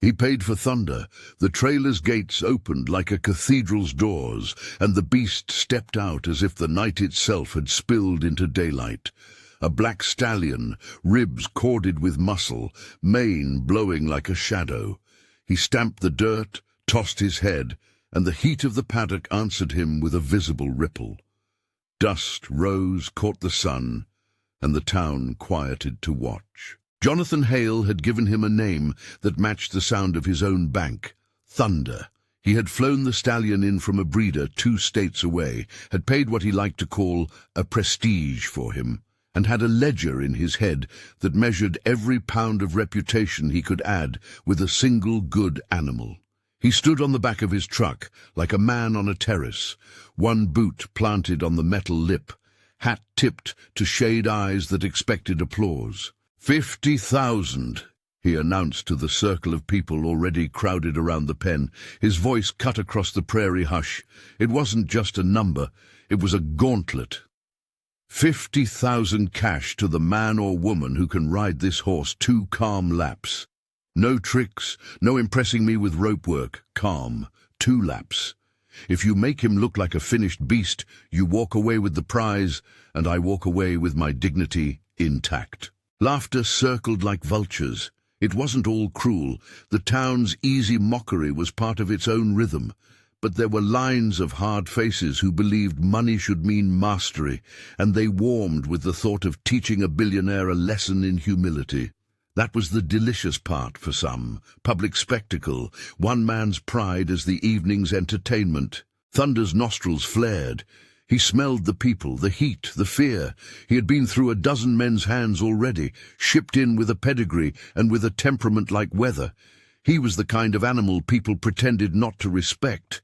He paid for thunder. The trailer's gates opened like a cathedral's doors, and the beast stepped out as if the night itself had spilled into daylight. A black stallion, ribs corded with muscle, mane blowing like a shadow. He stamped the dirt, tossed his head, and the heat of the paddock answered him with a visible ripple. Dust rose, caught the sun, and the town quieted to watch. Jonathan Hale had given him a name that matched the sound of his own bank, Thunder. He had flown the stallion in from a breeder 2 states away, had paid what he liked to call a prestige for him, and had a ledger in his head that measured every pound of reputation he could add with a single good animal. He stood on the back of his truck like a man on a terrace, one boot planted on the metal lip, hat tipped to shade eyes that expected applause. 50,000, he announced to the circle of people already crowded around the pen, his voice cut across the prairie hush. It wasn't just a number, it was a gauntlet. 50,000 cash to the man or woman who can ride this horse 2 calm laps. No tricks, no impressing me with rope work, calm, 2 laps. If you make him look like a finished beast, you walk away with the prize, and I walk away with my dignity intact. Laughter circled like vultures. It wasn't all cruel. The town's easy mockery was part of its own rhythm. But there were lines of hard faces who believed money should mean mastery, and they warmed with the thought of teaching a billionaire a lesson in humility. That was the delicious part for some. Public spectacle, one man's pride as the evening's entertainment. Thunder's nostrils flared. He smelled the people, the heat, the fear. He had been through a dozen men's hands already, shipped in with a pedigree and with a temperament like weather. He was the kind of animal people pretended not to respect.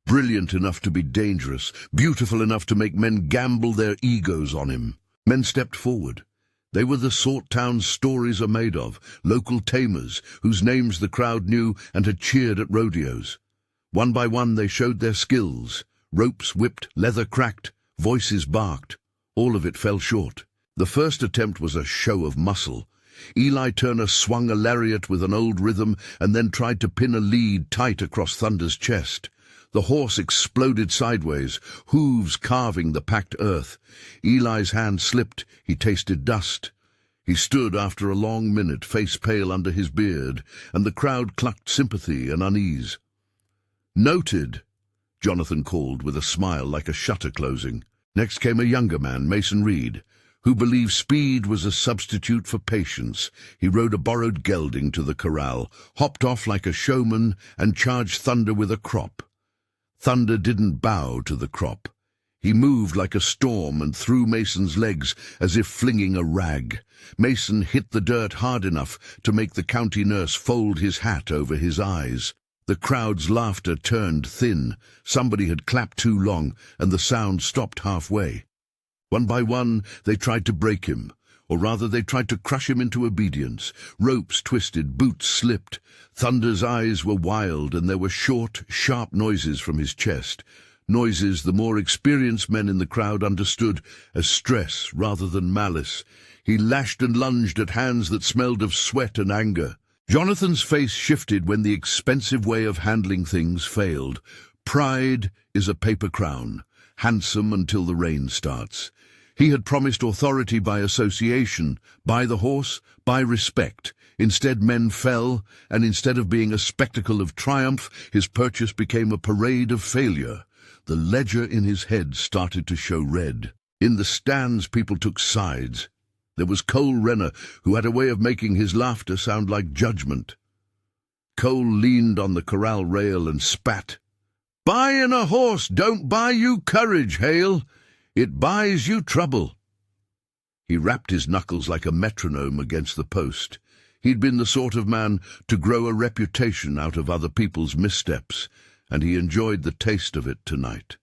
Brilliant enough to be dangerous, beautiful enough to make men gamble their egos on him. Men stepped forward. They were the sort town's stories are made of, local tamers, whose names the crowd knew and had cheered at rodeos. One by one they showed their skills. Ropes whipped, leather cracked, voices barked. All of it fell short. The first attempt was a show of muscle. Eli Turner swung a lariat with an old rhythm and then tried to pin a lead tight across Thunder's chest. The horse exploded sideways, hooves carving the packed earth. Eli's hand slipped. He tasted dust. He stood after a long minute, face pale under his beard, and the crowd clucked sympathy and unease. "Noted," Jonathan called with a smile like a shutter closing. Next came a younger man, Mason Reed, who believed speed was a substitute for patience. He rode a borrowed gelding to the corral, hopped off like a showman, and charged Thunder with a crop. Thunder didn't bow to the crop. He moved like a storm and threw Mason's legs as if flinging a rag. Mason hit the dirt hard enough to make the county nurse fold his hat over his eyes. The crowd's laughter turned thin. Somebody had clapped too long, and the sound stopped halfway. One by one, they tried to break him, or rather they tried to crush him into obedience. Ropes twisted, boots slipped. Thunder's eyes were wild, and there were short, sharp noises from his chest. Noises the more experienced men in the crowd understood as stress rather than malice. He lashed and lunged at hands that smelled of sweat and anger. Jonathan's face shifted when the expensive way of handling things failed. Pride is a paper crown, handsome until the rain starts. He had promised authority by association, by the horse, by respect. Instead, men fell, and instead of being a spectacle of triumph, his purchase became a parade of failure. The ledger in his head started to show red. In the stands, people took sides. There was Cole Renner, who had a way of making his laughter sound like judgment. Cole leaned on the corral rail and spat. "Buying a horse don't buy you courage, Hale. It buys you trouble." He rapped his knuckles like a metronome against the post. He'd been the sort of man to grow a reputation out of other people's missteps, and he enjoyed the taste of it tonight.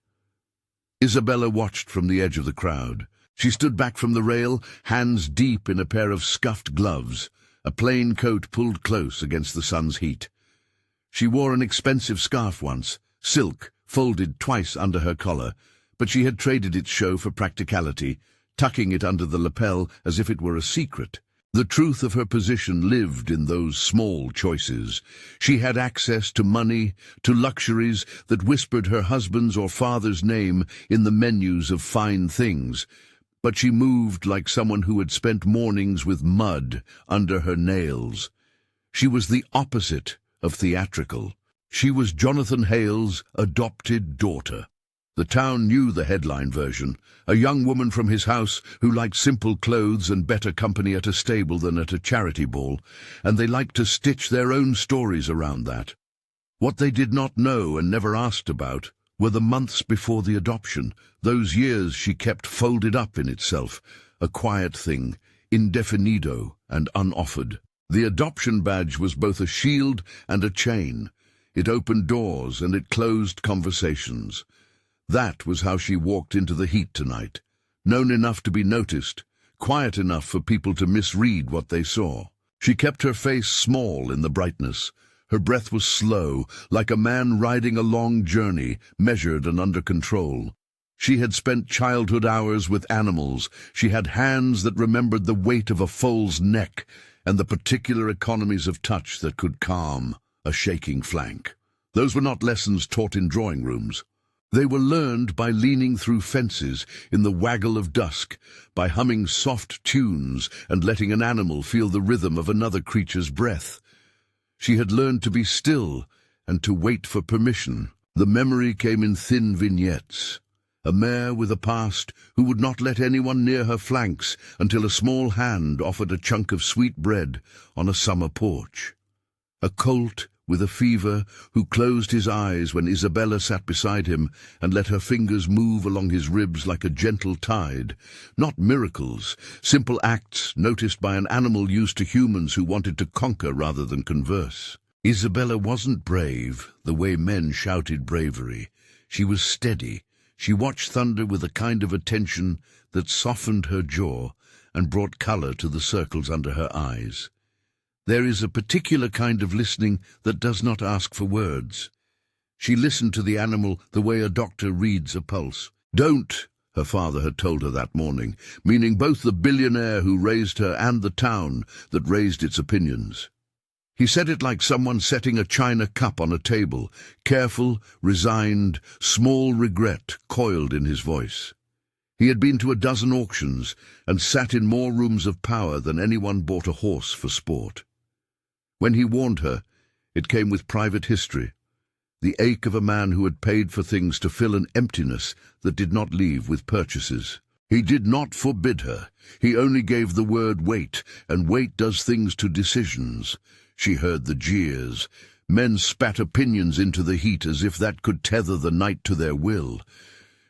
Isabella watched from the edge of the crowd. She stood back from the rail, hands deep in a pair of scuffed gloves, a plain coat pulled close against the sun's heat. She wore an expensive scarf once, silk, folded twice under her collar, but she had traded its show for practicality, tucking it under the lapel as if it were a secret. The truth of her position lived in those small choices. She had access to money, to luxuries that whispered her husband's or father's name in the menus of fine things. But she moved like someone who had spent mornings with mud under her nails. She was the opposite of theatrical. She was Jonathan Hale's adopted daughter. The town knew the headline version, a young woman from his house who liked simple clothes and better company at a stable than at a charity ball, and they liked to stitch their own stories around that. What they did not know and never asked about were the months before the adoption, those years she kept folded up in itself, a quiet thing, indefinido and unoffered. The adoption badge was both a shield and a chain. It opened doors and it closed conversations. That was how she walked into the heat tonight, known enough to be noticed, quiet enough for people to misread what they saw. She kept her face small in the brightness. Her breath was slow, like a man riding a long journey, measured and under control. She had spent childhood hours with animals. She had hands that remembered the weight of a foal's neck and the particular economies of touch that could calm a shaking flank. Those were not lessons taught in drawing rooms. They were learned by leaning through fences in the waggle of dusk, by humming soft tunes and letting an animal feel the rhythm of another creature's breath. She had learned to be still and to wait for permission. The memory came in thin vignettes. A mare with a past who would not let anyone near her flanks until a small hand offered a chunk of sweet bread on a summer porch. A colt with a fever who closed his eyes when Isabella sat beside him and let her fingers move along his ribs like a gentle tide. Not miracles, simple acts noticed by an animal used to humans who wanted to conquer rather than converse. Isabella wasn't brave the way men shouted bravery. She was steady. She watched thunder with a kind of attention that softened her jaw and brought color to the circles under her eyes. There is a particular kind of listening that does not ask for words. She listened to the animal the way a doctor reads a pulse. "Don't," her father had told her that morning, meaning both the billionaire who raised her and the town that raised its opinions. He said it like someone setting a china cup on a table, careful, resigned, small regret coiled in his voice. He had been to a dozen auctions and sat in more rooms of power than anyone bought a horse for sport. When he warned her, it came with private history, the ache of a man who had paid for things to fill an emptiness that did not leave with purchases. He did not forbid her. He only gave the word wait, and wait does things to decisions. She heard the jeers. Men spat opinions into the heat as if that could tether the night to their will.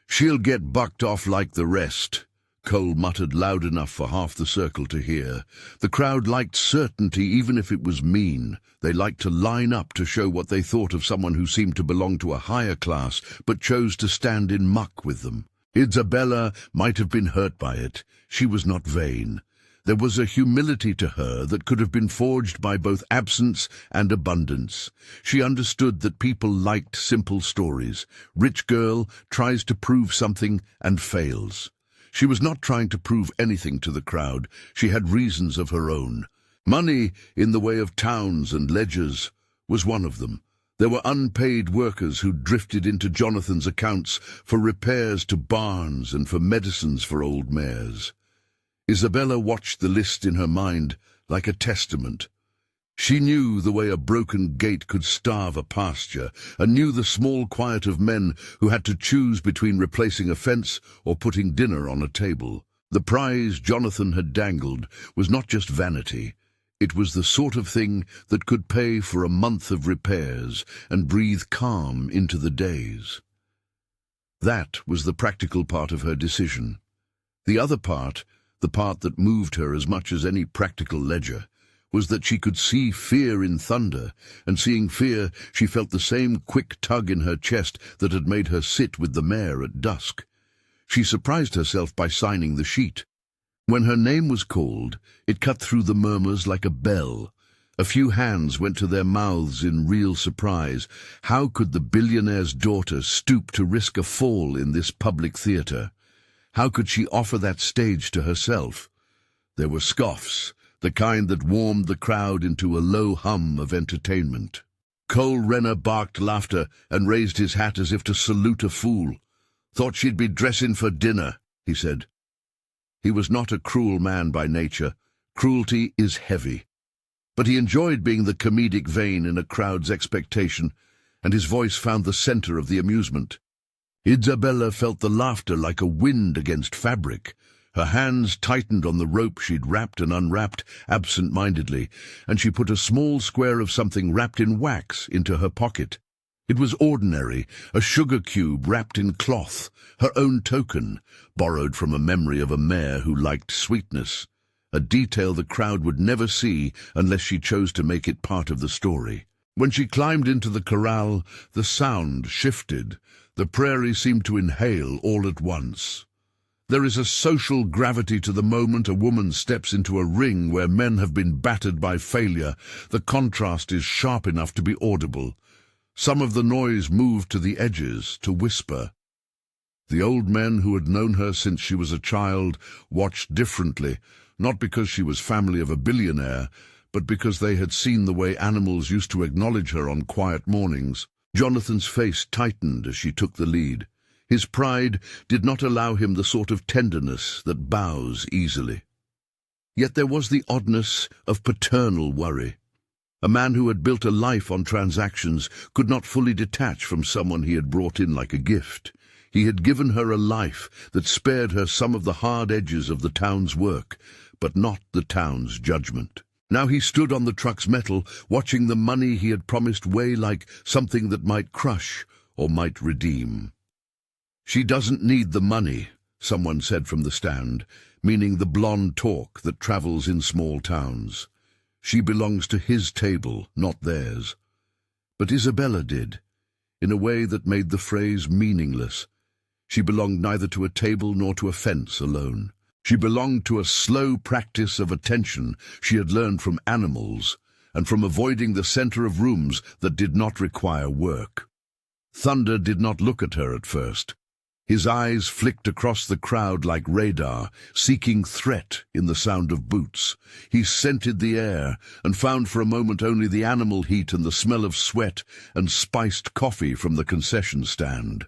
"She'll get bucked off like the rest," Cole muttered loud enough for half the circle to hear. The crowd liked certainty even if it was mean. They liked to line up to show what they thought of someone who seemed to belong to a higher class but chose to stand in muck with them. Isabella might have been hurt by it. She was not vain. There was a humility to her that could have been forged by both absence and abundance. She understood that people liked simple stories. Rich girl tries to prove something and fails. She was not trying to prove anything to the crowd. She had reasons of her own. Money, in the way of towns and ledgers, was one of them. There were unpaid workers who drifted into Jonathan's accounts for repairs to barns and for medicines for old mares. Isabella watched the list in her mind like a testament. She knew the way a broken gate could starve a pasture, and knew the small quiet of men who had to choose between replacing a fence or putting dinner on a table. The prize Jonathan had dangled was not just vanity. It was the sort of thing that could pay for a month of repairs and breathe calm into the days. That was the practical part of her decision. The other part, the part that moved her as much as any practical ledger, was that she could see fear in thunder, and seeing fear, she felt the same quick tug in her chest that had made her sit with the mare at dusk. She surprised herself by signing the sheet. When her name was called, it cut through the murmurs like a bell. A few hands went to their mouths in real surprise. How could the billionaire's daughter stoop to risk a fall in this public theatre? How could she offer that stage to herself? There were scoffs. the kind that warmed the crowd into a low hum of entertainment. Cole Renner barked laughter and raised his hat as if to salute a fool. "Thought she'd be dressing for dinner," he said. He was not a cruel man by nature. Cruelty is heavy. But he enjoyed being the comedic vein in a crowd's expectation, and his voice found the center of the amusement. Isabella felt the laughter like a wind against fabric. Her hands tightened on the rope she'd wrapped and unwrapped absent-mindedly, and she put a small square of something wrapped in wax into her pocket. It was ordinary, a sugar cube wrapped in cloth, her own token, borrowed from a memory of a mare who liked sweetness, a detail the crowd would never see unless she chose to make it part of the story. When she climbed into the corral, the sound shifted. The prairie seemed to inhale all at once. There is a social gravity to the moment a woman steps into a ring where men have been battered by failure. The contrast is sharp enough to be audible. Some of the noise moved to the edges, to whisper. The old men who had known her since she was a child watched differently, not because she was family of a billionaire, but because they had seen the way animals used to acknowledge her on quiet mornings. Jonathan's face tightened as she took the lead. His pride did not allow him the sort of tenderness that bows easily. Yet there was the oddness of paternal worry. A man who had built a life on transactions could not fully detach from someone he had brought in like a gift. He had given her a life that spared her some of the hard edges of the town's work, but not the town's judgment. Now he stood on the truck's metal, watching the money he had promised weigh like something that might crush or might redeem. "She doesn't need the money," someone said from the stand, meaning the blonde talk that travels in small towns. She belongs to his table, not theirs. But Isabella did, in a way that made the phrase meaningless. She belonged neither to a table nor to a fence alone. She belonged to a slow practice of attention she had learned from animals and from avoiding the center of rooms that did not require work. Thunder did not look at her at first. His eyes flicked across the crowd like radar, seeking threat in the sound of boots. He scented the air and found for a moment only the animal heat and the smell of sweat and spiced coffee from the concession stand.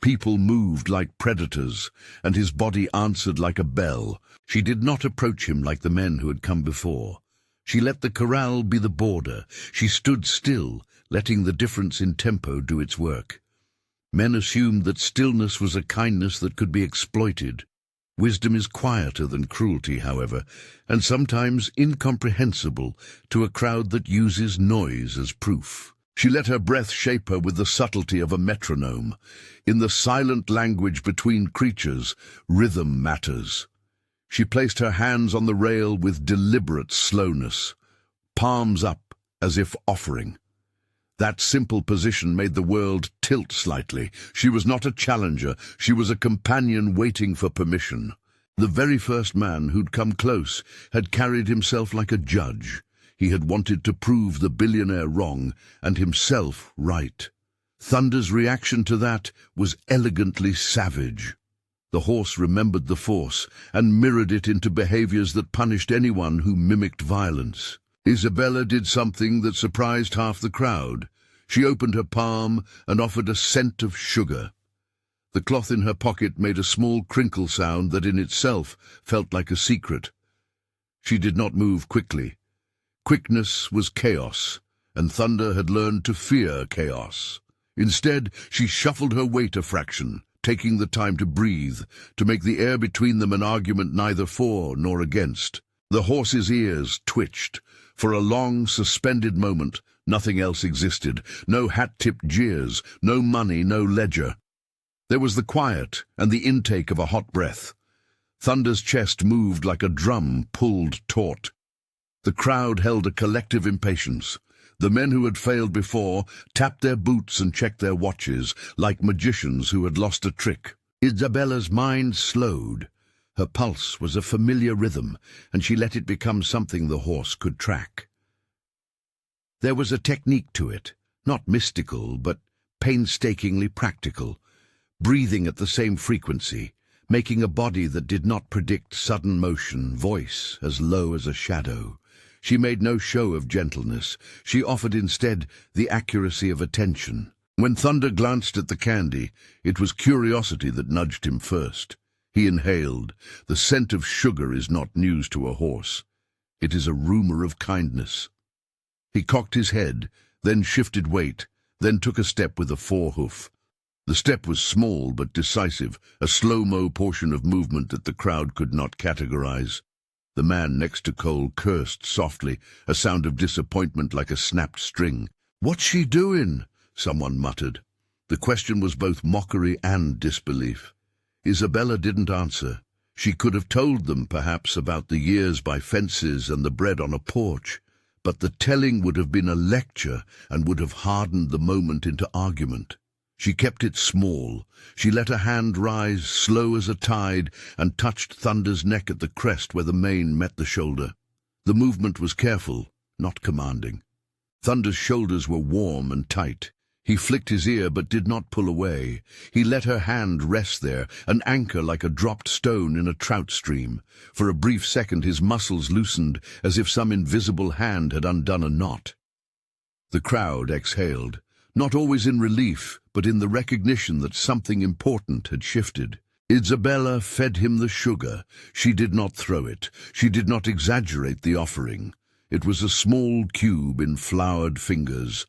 People moved like predators, and his body answered like a bell. She did not approach him like the men who had come before. She let the corral be the border. She stood still, letting the difference in tempo do its work. Men assumed that stillness was a kindness that could be exploited. Wisdom is quieter than cruelty, however, and sometimes incomprehensible to a crowd that uses noise as proof. She let her breath shape her with the subtlety of a metronome. In the silent language between creatures, rhythm matters. She placed her hands on the rail with deliberate slowness, palms up as if offering. That simple position made the world tilt slightly. She was not a challenger, she was a companion waiting for permission. The very first man who'd come close had carried himself like a judge. He had wanted to prove the billionaire wrong and himself right. Thunder's reaction to that was elegantly savage. The horse remembered the force and mirrored it into behaviors that punished anyone who mimicked violence. Isabella did something that surprised half the crowd. She opened her palm and offered a scent of sugar. The cloth in her pocket made a small crinkle sound that in itself felt like a secret. She did not move quickly. Quickness was chaos, and Thunder had learned to fear chaos. Instead, she shuffled her weight a fraction, taking the time to breathe, to make the air between them an argument neither for nor against. The horse's ears twitched. For a long, suspended moment, nothing else existed. No hat-tipped jeers, no money, no ledger. There was the quiet and the intake of a hot breath. Thunder's chest moved like a drum pulled taut. The crowd held a collective impatience. The men who had failed before tapped their boots and checked their watches, like magicians who had lost a trick. Isabella's mind slowed. Her pulse was a familiar rhythm, and she let it become something the horse could track. There was a technique to it, not mystical, but painstakingly practical. Breathing at the same frequency, making a body that did not predict sudden motion, voice as low as a shadow. She made no show of gentleness. She offered instead the accuracy of attention. When Thunder glanced at the candy, it was curiosity that nudged him first. He inhaled. The scent of sugar is not news to a horse. It is a rumor of kindness. He cocked his head, then shifted weight, then took a step with a forehoof. The step was small but decisive, a slow-mo portion of movement that the crowd could not categorize. The man next to Cole cursed softly, a sound of disappointment like a snapped string. "What's she doing?" someone muttered. The question was both mockery and disbelief. Isabella didn't answer. She could have told them, perhaps, about the years by fences and the bread on a porch, but the telling would have been a lecture and would have hardened the moment into argument. She kept it small. She let her hand rise, slow as a tide, and touched Thunder's neck at the crest where the mane met the shoulder. The movement was careful, not commanding. Thunder's shoulders were warm and tight. He flicked his ear but did not pull away. He let her hand rest there, an anchor like a dropped stone in a trout stream. For a brief second his muscles loosened, as if some invisible hand had undone a knot. The crowd exhaled, not always in relief, but in the recognition that something important had shifted. Isabella fed him the sugar. She did not throw it. She did not exaggerate the offering. It was a small cube in floured fingers.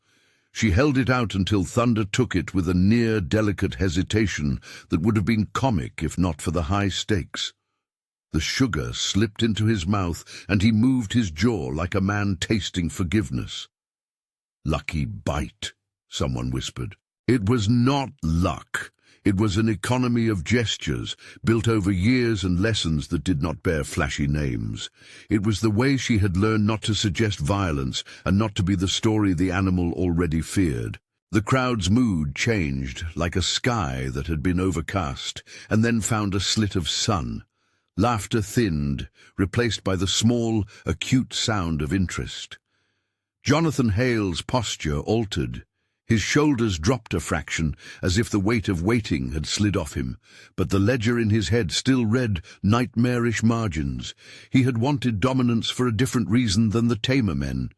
She held it out until Thunder took it with a near-delicate hesitation that would have been comic if not for the high stakes. The sugar slipped into his mouth, and he moved his jaw like a man tasting forgiveness. "Lucky bite," someone whispered. It was not luck. It was an economy of gestures, built over years and lessons that did not bear flashy names. It was the way she had learned not to suggest violence and not to be the story the animal already feared. The crowd's mood changed, like a sky that had been overcast, and then found a slit of sun. Laughter thinned, replaced by the small, acute sound of interest. Jonathan Hale's posture altered. His shoulders dropped a fraction, as if the weight of waiting had slid off him, but the ledger in his head still read nightmarish margins. He had wanted dominance for a different reason than the tamer men.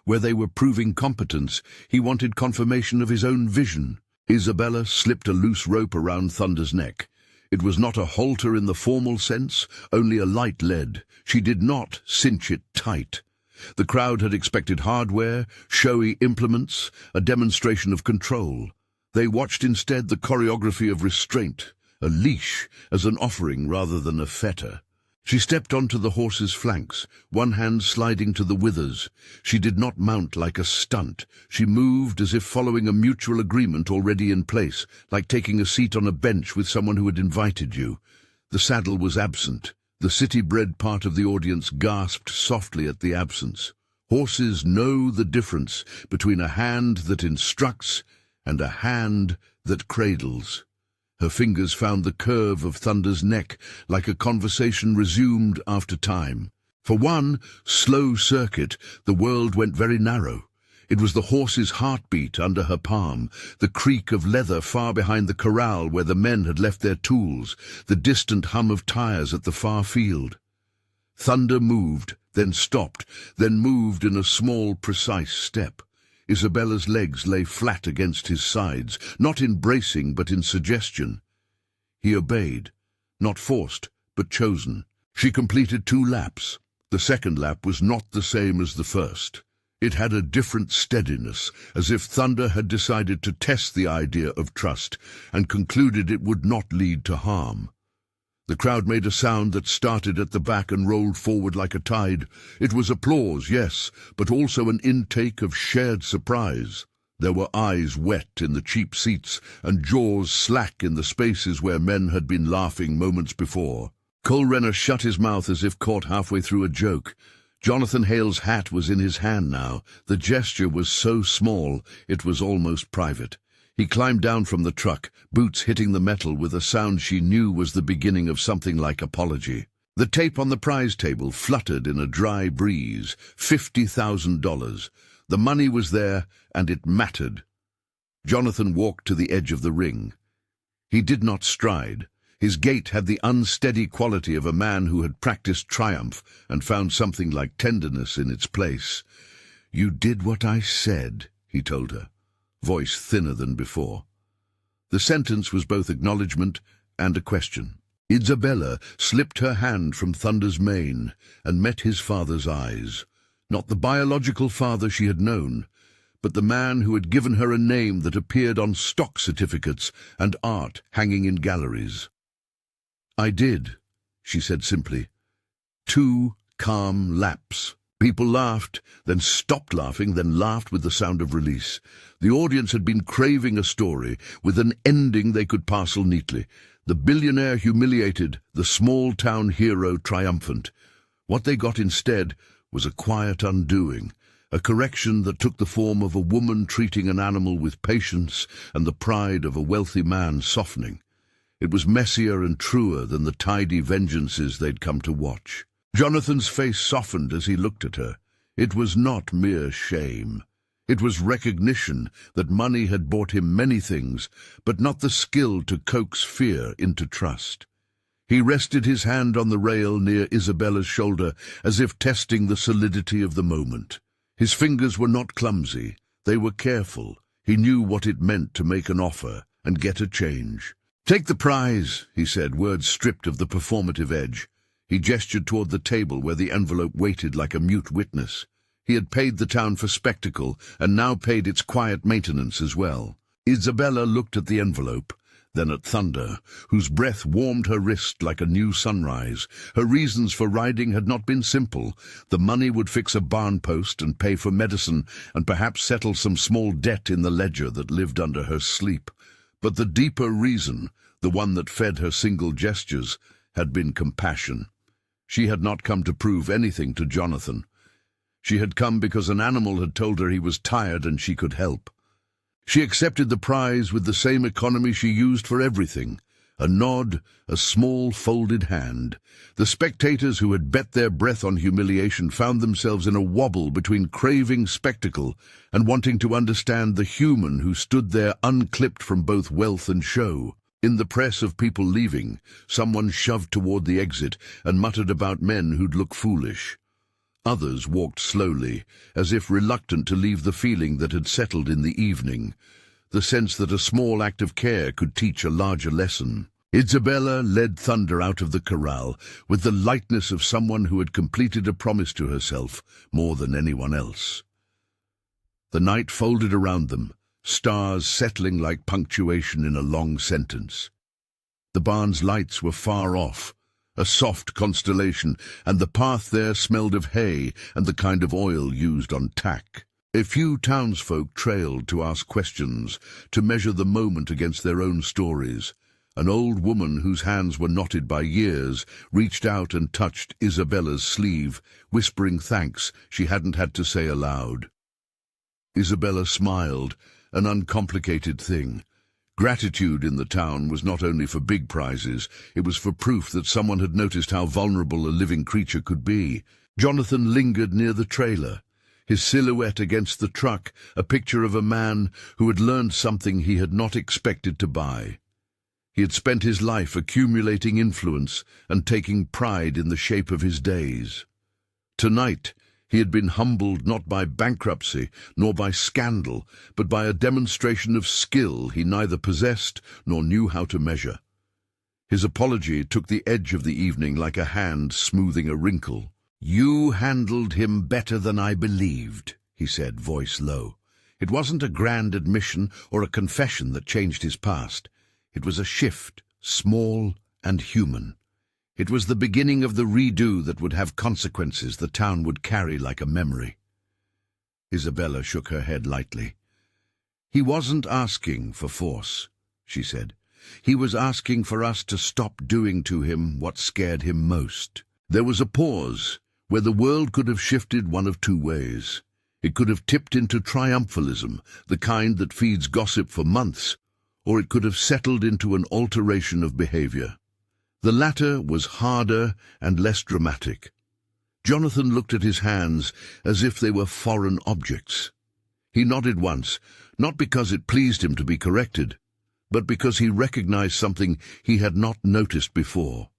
Where they were proving competence, he wanted confirmation of his own vision. Isabella slipped a loose rope around Thunder's neck. It was not a halter in the formal sense, only a light lead. She did not cinch it tight. The crowd had expected hardware, showy implements, a demonstration of control. They watched instead the choreography of restraint, a leash as an offering rather than a fetter. She stepped onto the horse's flanks, one hand sliding to the withers. She did not mount like a stunt. She moved as if following a mutual agreement already in place, like taking a seat on a bench with someone who had invited you. The saddle was absent. The city-bred part of the audience gasped softly at the absence. Horses know the difference between a hand that instructs and a hand that cradles. Her fingers found the curve of Thunder's neck, like a conversation resumed after time. For one slow circuit, the world went very narrow. It was the horse's heartbeat under her palm, the creak of leather far behind the corral where the men had left their tools, the distant hum of tires at the far field. Thunder moved, then stopped, then moved in a small, precise step. Isabella's legs lay flat against his sides, not in bracing but in suggestion. He obeyed, not forced, but chosen. She completed 2 laps. The second lap was not the same as the first. It had a different steadiness, as if Thunder had decided to test the idea of trust and concluded it would not lead to harm. The crowd made a sound that started at the back and rolled forward like a tide. It was applause, yes, but also an intake of shared surprise. There were eyes wet in the cheap seats and jaws slack in the spaces where men had been laughing moments before. Cole Renner shut his mouth as if caught halfway through a joke. Jonathan Hale's hat was in his hand now. The gesture was so small, it was almost private. He climbed down from the truck, boots hitting the metal with a sound she knew was the beginning of something like apology. The tape on the prize table fluttered in a dry breeze. $50,000. The money was there, and it mattered. Jonathan walked to the edge of the ring. He did not stride. His gait had the unsteady quality of a man who had practiced triumph and found something like tenderness in its place. "You did what I said," he told her, voice thinner than before. The sentence was both acknowledgement and a question. Isabella slipped her hand from Thunder's mane and met his father's eyes. Not the biological father she had known, but the man who had given her a name that appeared on stock certificates and art hanging in galleries. "I did," she said simply. 2 calm laps. People laughed, then stopped laughing, then laughed with the sound of release. The audience had been craving a story with an ending they could parcel neatly. The billionaire humiliated, the small-town hero triumphant. What they got instead was a quiet undoing, a correction that took the form of a woman treating an animal with patience and the pride of a wealthy man softening. It was messier and truer than the tidy vengeances they'd come to watch. Jonathan's face softened as he looked at her. It was not mere shame. It was recognition that money had bought him many things, but not the skill to coax fear into trust. He rested his hand on the rail near Isabella's shoulder, as if testing the solidity of the moment. His fingers were not clumsy. They were careful. He knew what it meant to make an offer and get a change. "Take the prize," he said, words stripped of the performative edge. He gestured toward the table where the envelope waited like a mute witness. He had paid the town for spectacle, and now paid its quiet maintenance as well. Isabella looked at the envelope, then at Thunder, whose breath warmed her wrist like a new sunrise. Her reasons for riding had not been simple. The money would fix a barn post and pay for medicine, and perhaps settle some small debt in the ledger that lived under her sleep. But the deeper reason, the one that fed her single gestures, had been compassion. She had not come to prove anything to Jonathan. She had come because an animal had told her he was tired and she could help. She accepted the prize with the same economy she used for everything. A nod, a small folded hand. The spectators who had bet their breath on humiliation found themselves in a wobble between craving spectacle and wanting to understand the human who stood there unclipped from both wealth and show. In the press of people leaving, someone shoved toward the exit and muttered about men who'd look foolish. Others walked slowly, as if reluctant to leave the feeling that had settled in the evening, the sense that a small act of care could teach a larger lesson. Isabella led Thunder out of the corral with the lightness of someone who had completed a promise to herself more than anyone else. The night folded around them, stars settling like punctuation in a long sentence. The barn's lights were far off, a soft constellation, and the path there smelled of hay and the kind of oil used on tack. A few townsfolk trailed to ask questions, to measure the moment against their own stories. An old woman whose hands were knotted by years reached out and touched Isabella's sleeve, whispering thanks she hadn't had to say aloud. Isabella smiled, an uncomplicated thing. Gratitude in the town was not only for big prizes, it was for proof that someone had noticed how vulnerable a living creature could be. Jonathan lingered near the trailer, his silhouette against the truck, a picture of a man who had learned something he had not expected to buy. He had spent his life accumulating influence and taking pride in the shape of his days. Tonight, he had been humbled not by bankruptcy nor by scandal, but by a demonstration of skill he neither possessed nor knew how to measure. His apology took the edge of the evening like a hand smoothing a wrinkle. "You handled him better than I believed," he said, voice low. It wasn't a grand admission or a confession that changed his past. It was a shift, small and human. It was the beginning of the redo that would have consequences the town would carry like a memory. Isabella shook her head lightly. "He wasn't asking for force," she said. "He was asking for us to stop doing to him what scared him most." There was a pause, where the world could have shifted one of two ways. It could have tipped into triumphalism, the kind that feeds gossip for months, or it could have settled into an alteration of behavior. The latter was harder and less dramatic. Jonathan looked at his hands as if they were foreign objects. He nodded once, not because it pleased him to be corrected, but because he recognized something he had not noticed before.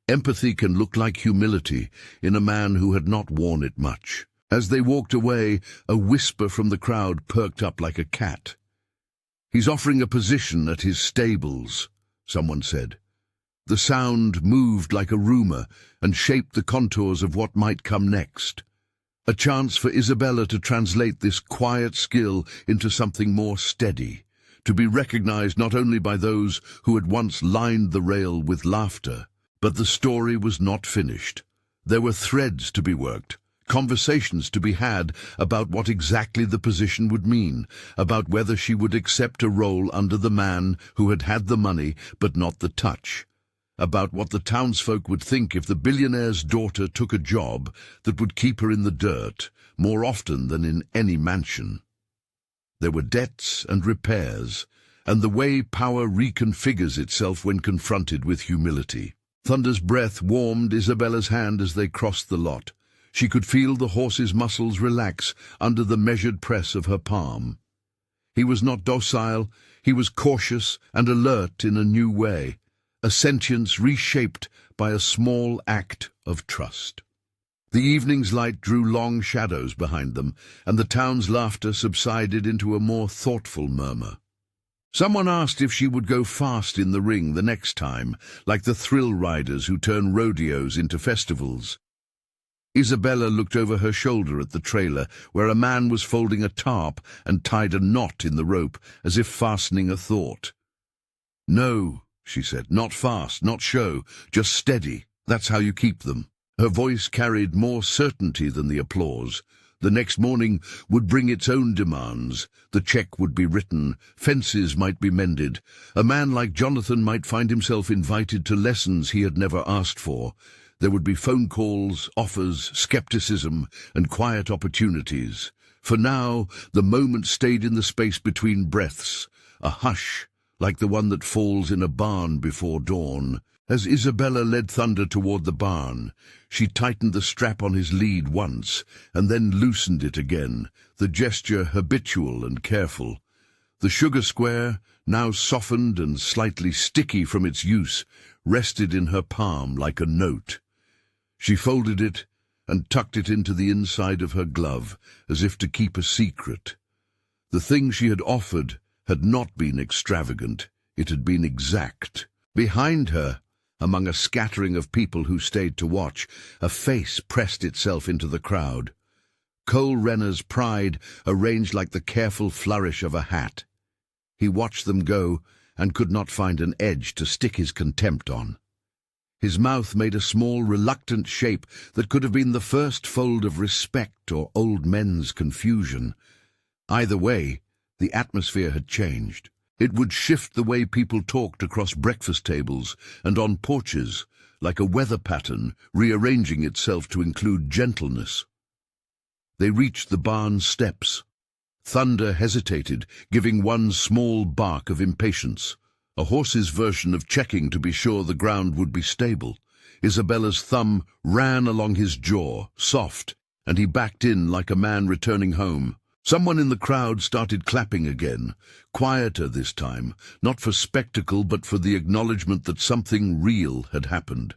Empathy can look like humility in a man who had not worn it much. As they walked away, a whisper from the crowd perked up like a cat. "He's offering a position at his stables," someone said. The sound moved like a rumor and shaped the contours of what might come next. A chance for Isabella to translate this quiet skill into something more steady, to be recognized not only by those who had once lined the rail with laughter. But the story was not finished. There were threads to be worked, conversations to be had about what exactly the position would mean, about whether she would accept a role under the man who had had the money but not the touch, about what the townsfolk would think if the billionaire's daughter took a job that would keep her in the dirt more often than in any mansion. There were debts and repairs, and the way power reconfigures itself when confronted with humility. Thunder's breath warmed Isabella's hand as they crossed the lot. She could feel the horse's muscles relax under the measured press of her palm. He was not docile, he was cautious and alert in a new way, a sentience reshaped by a small act of trust. The evening's light drew long shadows behind them, and the town's laughter subsided into a more thoughtful murmur. Someone asked if she would go fast in the ring the next time, like the thrill riders who turn rodeos into festivals. Isabella looked over her shoulder at the trailer, where a man was folding a tarp and tied a knot in the rope, as if fastening a thought. "No," she said, "not fast, not show, just steady. That's how you keep them." Her voice carried more certainty than the applause. The next morning would bring its own demands. The check would be written, fences might be mended. A man like Jonathan might find himself invited to lessons he had never asked for. There would be phone calls, offers, skepticism, and quiet opportunities. For now, the moment stayed in the space between breaths, a hush like the one that falls in a barn before dawn. As Isabella led Thunder toward the barn, she tightened the strap on his lead once, and then loosened it again, the gesture habitual and careful. The sugar square, now softened and slightly sticky from its use, rested in her palm like a note. She folded it and tucked it into the inside of her glove, as if to keep a secret. The thing she had offered had not been extravagant, it had been exact. Behind her, among a scattering of people who stayed to watch, a face pressed itself into the crowd. Cole Renner's pride arranged like the careful flourish of a hat. He watched them go and could not find an edge to stick his contempt on. His mouth made a small, reluctant shape that could have been the first fold of respect or old men's confusion. Either way, the atmosphere had changed. It would shift the way people talked across breakfast tables and on porches, like a weather pattern rearranging itself to include gentleness. They reached the barn steps. Thunder hesitated, giving one small bark of impatience, a horse's version of checking to be sure the ground would be stable. Isabella's thumb ran along his jaw, soft, and he backed in like a man returning home. Someone in the crowd started clapping again, quieter this time, not for spectacle but for the acknowledgement that something real had happened.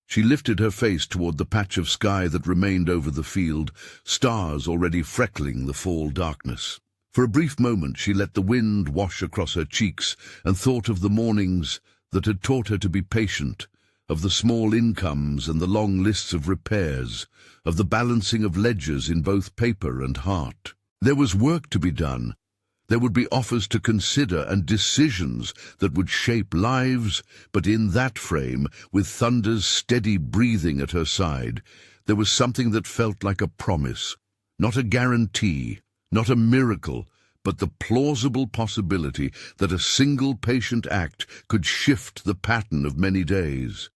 She lifted her face toward the patch of sky that remained over the field, stars already freckling the fall darkness. For a brief moment she let the wind wash across her cheeks and thought of the mornings that had taught her to be patient, of the small incomes and the long lists of repairs, of the balancing of ledgers in both paper and heart. There was work to be done. There would be offers to consider and decisions that would shape lives, but in that frame, with Thunder's steady breathing at her side, there was something that felt like a promise, not a guarantee, not a miracle, but the plausible possibility that a single patient act could shift the pattern of many days.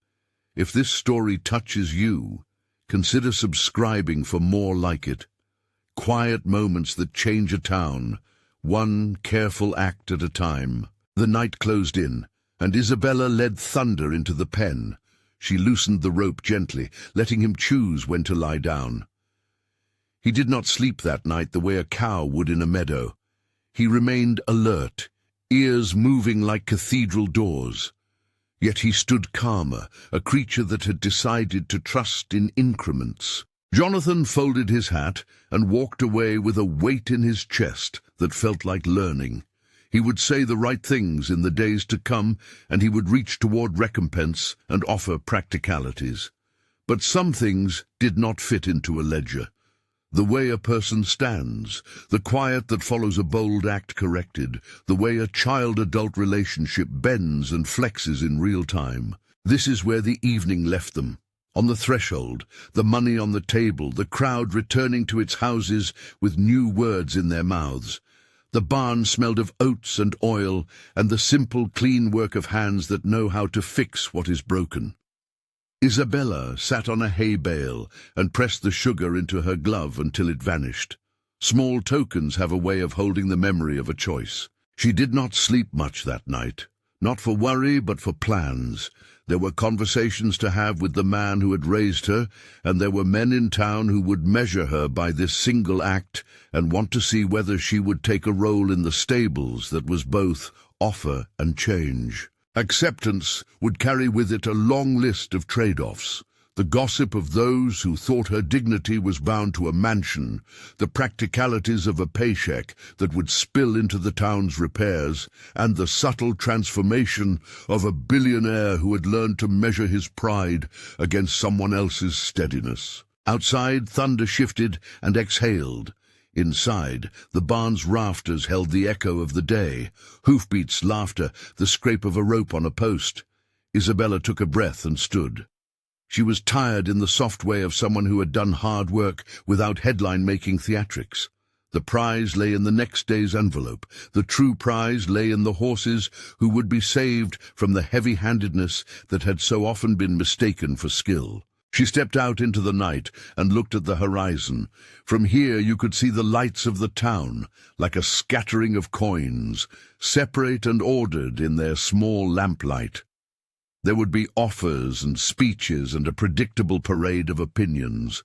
If this story touches you, consider subscribing for more like it. Quiet moments that change a town, one careful act at a time. The night closed in, and Isabella led Thunder into the pen. She loosened the rope gently, letting him choose when to lie down. He did not sleep that night the way a cow would in a meadow. He remained alert, ears moving like cathedral doors. Yet he stood calmer, a creature that had decided to trust in increments. Jonathan folded his hat and walked away with a weight in his chest that felt like learning. He would say the right things in the days to come, and he would reach toward recompense and offer practicalities. But some things did not fit into a ledger. The way a person stands, the quiet that follows a bold act corrected, the way a child-adult relationship bends and flexes in real time. This is where the evening left them. On the threshold, the money on the table, the crowd returning to its houses with new words in their mouths. The barn smelled of oats and oil, and the simple, clean work of hands that know how to fix what is broken. Isabella sat on a hay bale and pressed the sugar into her glove until it vanished. Small tokens have a way of holding the memory of a choice. She did not sleep much that night, not for worry but for plans. There were conversations to have with the man who had raised her, and there were men in town who would measure her by this single act and want to see whether she would take a role in the stables that was both offer and change. Acceptance would carry with it a long list of trade-offs. The gossip of those who thought her dignity was bound to a mansion, the practicalities of a paycheck that would spill into the town's repairs, and the subtle transformation of a billionaire who had learned to measure his pride against someone else's steadiness. Outside, thunder shifted and exhaled. Inside, the barn's rafters held the echo of the day, hoofbeats, laughter, the scrape of a rope on a post. Isabella took a breath and stood. She was tired in the soft way of someone who had done hard work without headline-making theatrics. The prize lay in the next day's envelope. The true prize lay in the horses who would be saved from the heavy-handedness that had so often been mistaken for skill. She stepped out into the night and looked at the horizon. From here you could see the lights of the town, like a scattering of coins, separate and ordered in their small lamplight. There would be offers and speeches and a predictable parade of opinions.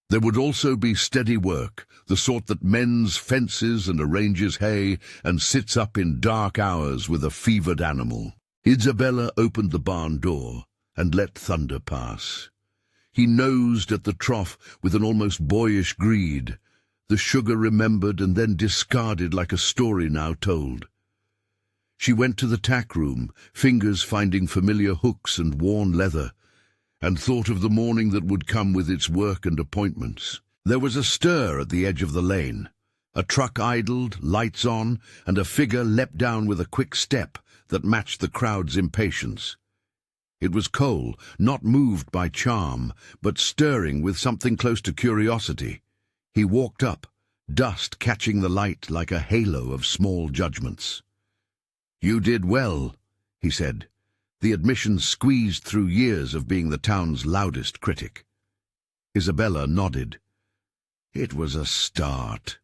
There would also be steady work, the sort that mends fences and arranges hay and sits up in dark hours with a fevered animal. Isabella opened the barn door and let thunder pass. He nosed at the trough with an almost boyish greed, the sugar remembered and then discarded like a story now told. She went to the tack room, fingers finding familiar hooks and worn leather, and thought of the morning that would come with its work and appointments. There was a stir at the edge of the lane. A truck idled, lights on, and a figure leapt down with a quick step that matched the crowd's impatience. It was Cole, not moved by charm, but stirring with something close to curiosity. He walked up, dust catching the light like a halo of small judgments. "You did well," he said, the admission squeezed through years of being the town's loudest critic. Isabella nodded. It was a start.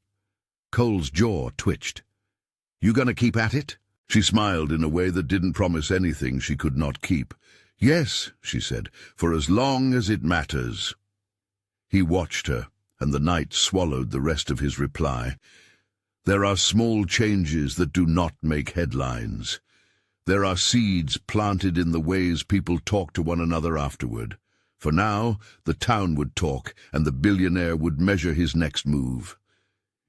Cole's jaw twitched. "You gonna keep at it?" She smiled in a way that didn't promise anything she could not keep. "Yes," she said, "for as long as it matters." He watched her, and the night swallowed the rest of his reply. There are small changes that do not make headlines. There are seeds planted in the ways people talk to one another afterward. For now, the town would talk, and the billionaire would measure his next move.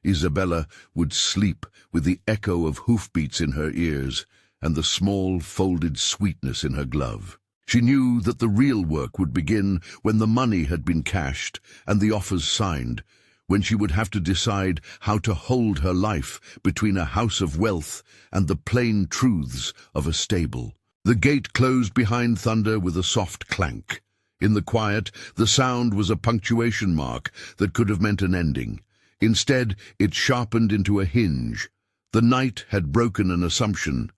Isabella would sleep with the echo of hoofbeats in her ears and the small, folded sweetness in her glove. She knew that the real work would begin when the money had been cashed and the offers signed, when she would have to decide how to hold her life between a house of wealth and the plain truths of a stable. The gate closed behind Thunder with a soft clank. In the quiet, the sound was a punctuation mark that could have meant an ending. Instead, it sharpened into a hinge. The night had broken an assumption,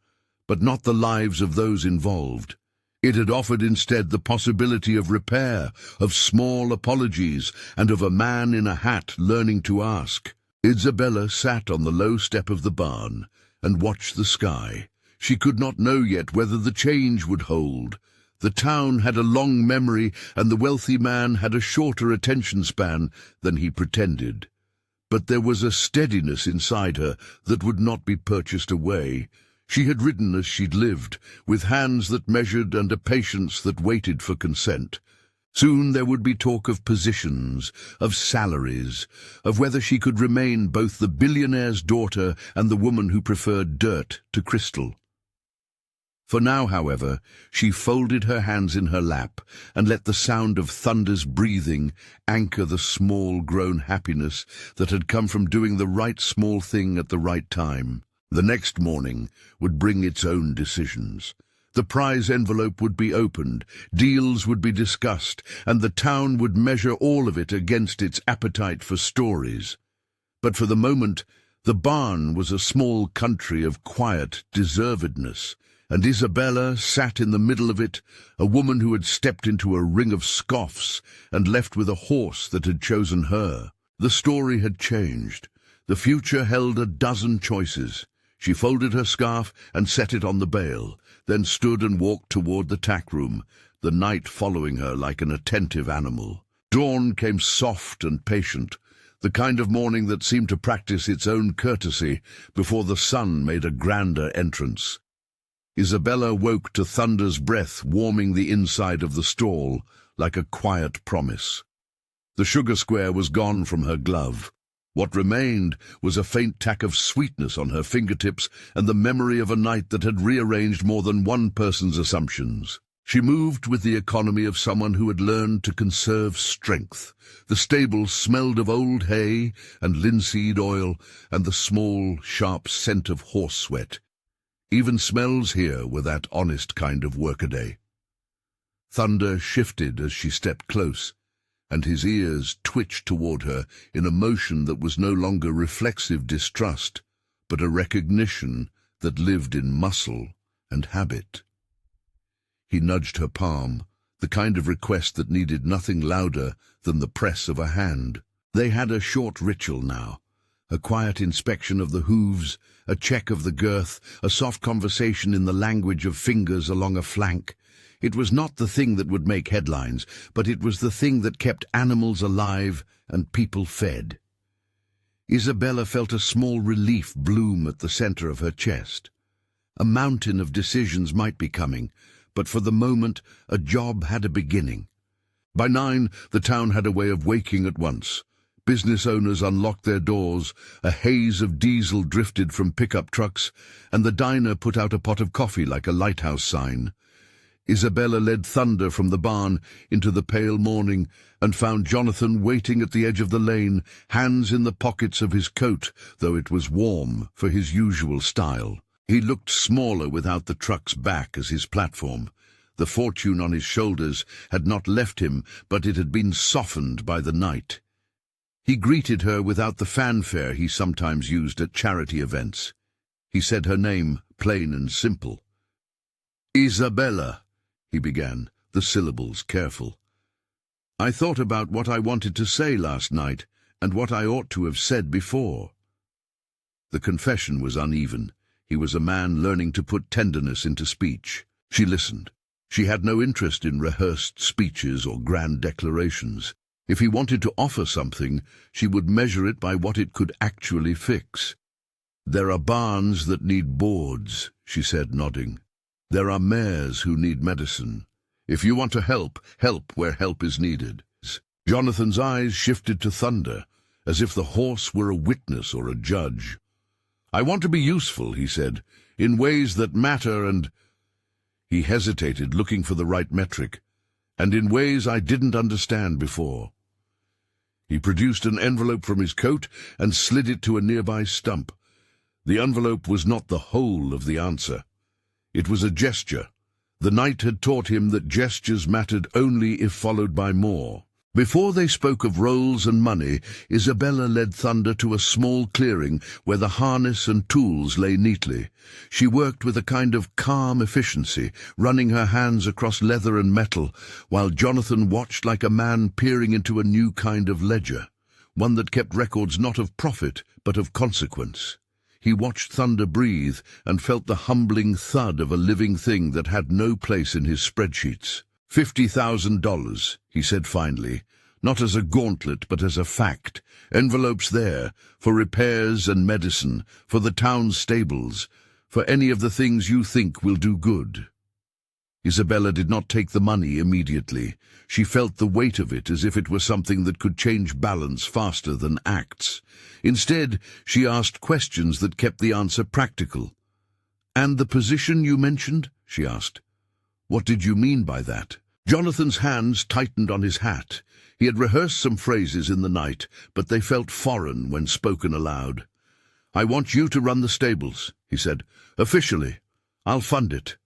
but not the lives of those involved. It had offered instead the possibility of repair, of small apologies, and of a man in a hat learning to ask. Isabella sat on the low step of the barn and watched the sky. She could not know yet whether the change would hold. The town had a long memory, and the wealthy man had a shorter attention span than he pretended. But there was a steadiness inside her that would not be purchased away. She had ridden as she'd lived, with hands that measured and a patience that waited for consent. Soon there would be talk of positions, of salaries, of whether she could remain both the billionaire's daughter and the woman who preferred dirt to crystal. For now, however, she folded her hands in her lap and let the sound of Thunder's breathing anchor the small-grown happiness that had come from doing the right small thing at the right time. The next morning would bring its own decisions. The prize envelope would be opened, deals would be discussed, and the town would measure all of it against its appetite for stories. But for the moment, the barn was a small country of quiet deservedness, and Isabella sat in the middle of it, a woman who had stepped into a ring of scoffs and left with a horse that had chosen her. The story had changed. The future held a dozen choices. She folded her scarf and set it on the bale, then stood and walked toward the tack room, the night following her like an attentive animal. Dawn came soft and patient, the kind of morning that seemed to practice its own courtesy before the sun made a grander entrance. Isabella woke to Thunder's breath warming the inside of the stall like a quiet promise. The sugar square was gone from her glove. What remained was a faint tack of sweetness on her fingertips and the memory of a night that had rearranged more than one person's assumptions. She moved with the economy of someone who had learned to conserve strength. The stable smelled of old hay and linseed oil and the small, sharp scent of horse sweat. Even smells here were that honest kind of workaday. Thunder shifted as she stepped close, and his ears twitched toward her in a motion that was no longer reflexive distrust, but a recognition that lived in muscle and habit. He nudged her palm, the kind of request that needed nothing louder than the press of a hand. They had a short ritual now, a quiet inspection of the hooves, a check of the girth, a soft conversation in the language of fingers along a flank. It was not the thing that would make headlines, but it was the thing that kept animals alive and people fed. Isabella felt a small relief bloom at the center of her chest. A mountain of decisions might be coming, but for the moment a job had a beginning. By 9, the town had a way of waking at once. Business owners unlocked their doors, a haze of diesel drifted from pickup trucks, and the diner put out a pot of coffee like a lighthouse sign. Isabella led Thunder from the barn into the pale morning and found Jonathan waiting at the edge of the lane, hands in the pockets of his coat, though it was warm for his usual style. He looked smaller without the truck's back as his platform. The fortune on his shoulders had not left him, but it had been softened by the night. He greeted her without the fanfare he sometimes used at charity events. He said her name, plain and simple. "Isabella," he began, the syllables careful. "I thought about what I wanted to say last night and what I ought to have said before." The confession was uneven. He was a man learning to put tenderness into speech. She listened. She had no interest in rehearsed speeches or grand declarations. If he wanted to offer something, she would measure it by what it could actually fix. "There are barns that need boards," she said, nodding. "There are mares who need medicine. If you want to help, help where help is needed." Jonathan's eyes shifted to Thunder, as if the horse were a witness or a judge. "I want to be useful," he said, "in ways that matter and—" He hesitated, looking for the right metric, "and in ways I didn't understand before." He produced an envelope from his coat and slid it to a nearby stump. The envelope was not the whole of the answer. It was a gesture. The night had taught him that gestures mattered only if followed by more. Before they spoke of rolls and money, Isabella led Thunder to a small clearing where the harness and tools lay neatly. She worked with a kind of calm efficiency, running her hands across leather and metal, while Jonathan watched like a man peering into a new kind of ledger, one that kept records not of profit but of consequence. He watched Thunder breathe and felt the humbling thud of a living thing that had no place in his spreadsheets. $50,000, he said finally, not as a gauntlet but as a fact. Envelopes there, for repairs and medicine, for the town stables, for any of the things you think will do good." Isabella did not take the money immediately. She felt the weight of it as if it were something that could change balance faster than acts. Instead, she asked questions that kept the answer practical. "And the position you mentioned?" she asked. "What did you mean by that?" Jonathan's hands tightened on his hat. He had rehearsed some phrases in the night, but they felt foreign when spoken aloud. "I want you to run the stables," he said. "Officially. I'll fund it.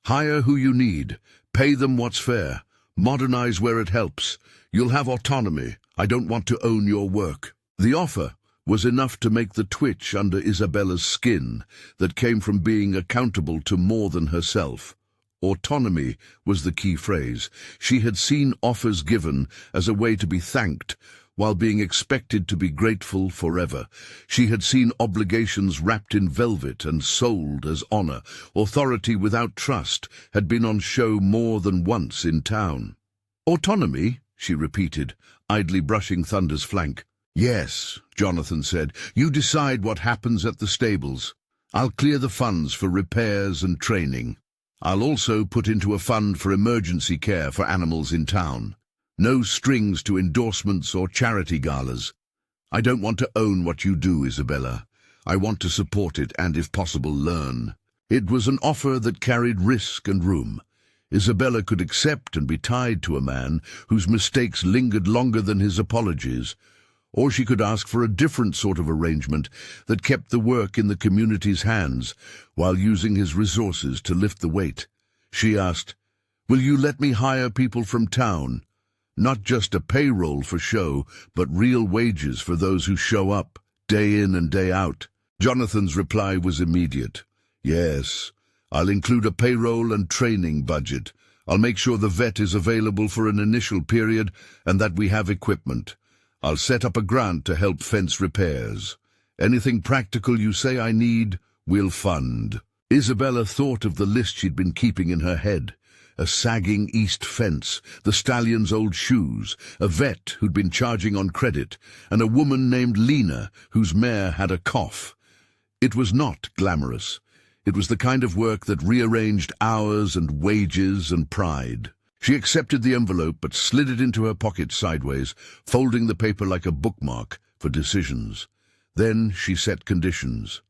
Hire who you need. Pay them what's fair. Modernize where it helps. You'll have autonomy. I don't want to own your work." The offer was enough to make the twitch under Isabella's skin that came from being accountable to more than herself. Autonomy was the key phrase. She had seen offers given as a way to be thanked, while being expected to be grateful forever. She had seen obligations wrapped in velvet and sold as honor. Authority without trust had been on show more than once in town. "Autonomy?" she repeated, idly brushing Thunder's flank. "Yes," Jonathan said. "You decide what happens at the stables. I'll clear the funds for repairs and training. I'll also put into a fund for emergency care for animals in town. No strings to endorsements or charity galas. I don't want to own what you do, Isabella. I want to support it and, if possible, learn." It was an offer that carried risk and room. Isabella could accept and be tied to a man whose mistakes lingered longer than his apologies, or she could ask for a different sort of arrangement that kept the work in the community's hands while using his resources to lift the weight. She asked, "Will you let me hire people from town? Not just a payroll for show, but real wages for those who show up, day in and day out?" Jonathan's reply was immediate. "Yes, I'll include a payroll and training budget. I'll make sure the vet is available for an initial period and that we have equipment. I'll set up a grant to help fence repairs. Anything practical you say I need, we'll fund." Isabella thought of the list she'd been keeping in her head. A sagging east fence, the stallion's old shoes, a vet who'd been charging on credit, and a woman named Lena whose mare had a cough. It was not glamorous. It was the kind of work that rearranged hours and wages and pride. She accepted the envelope but slid it into her pocket sideways, folding the paper like a bookmark for decisions. Then she set conditions.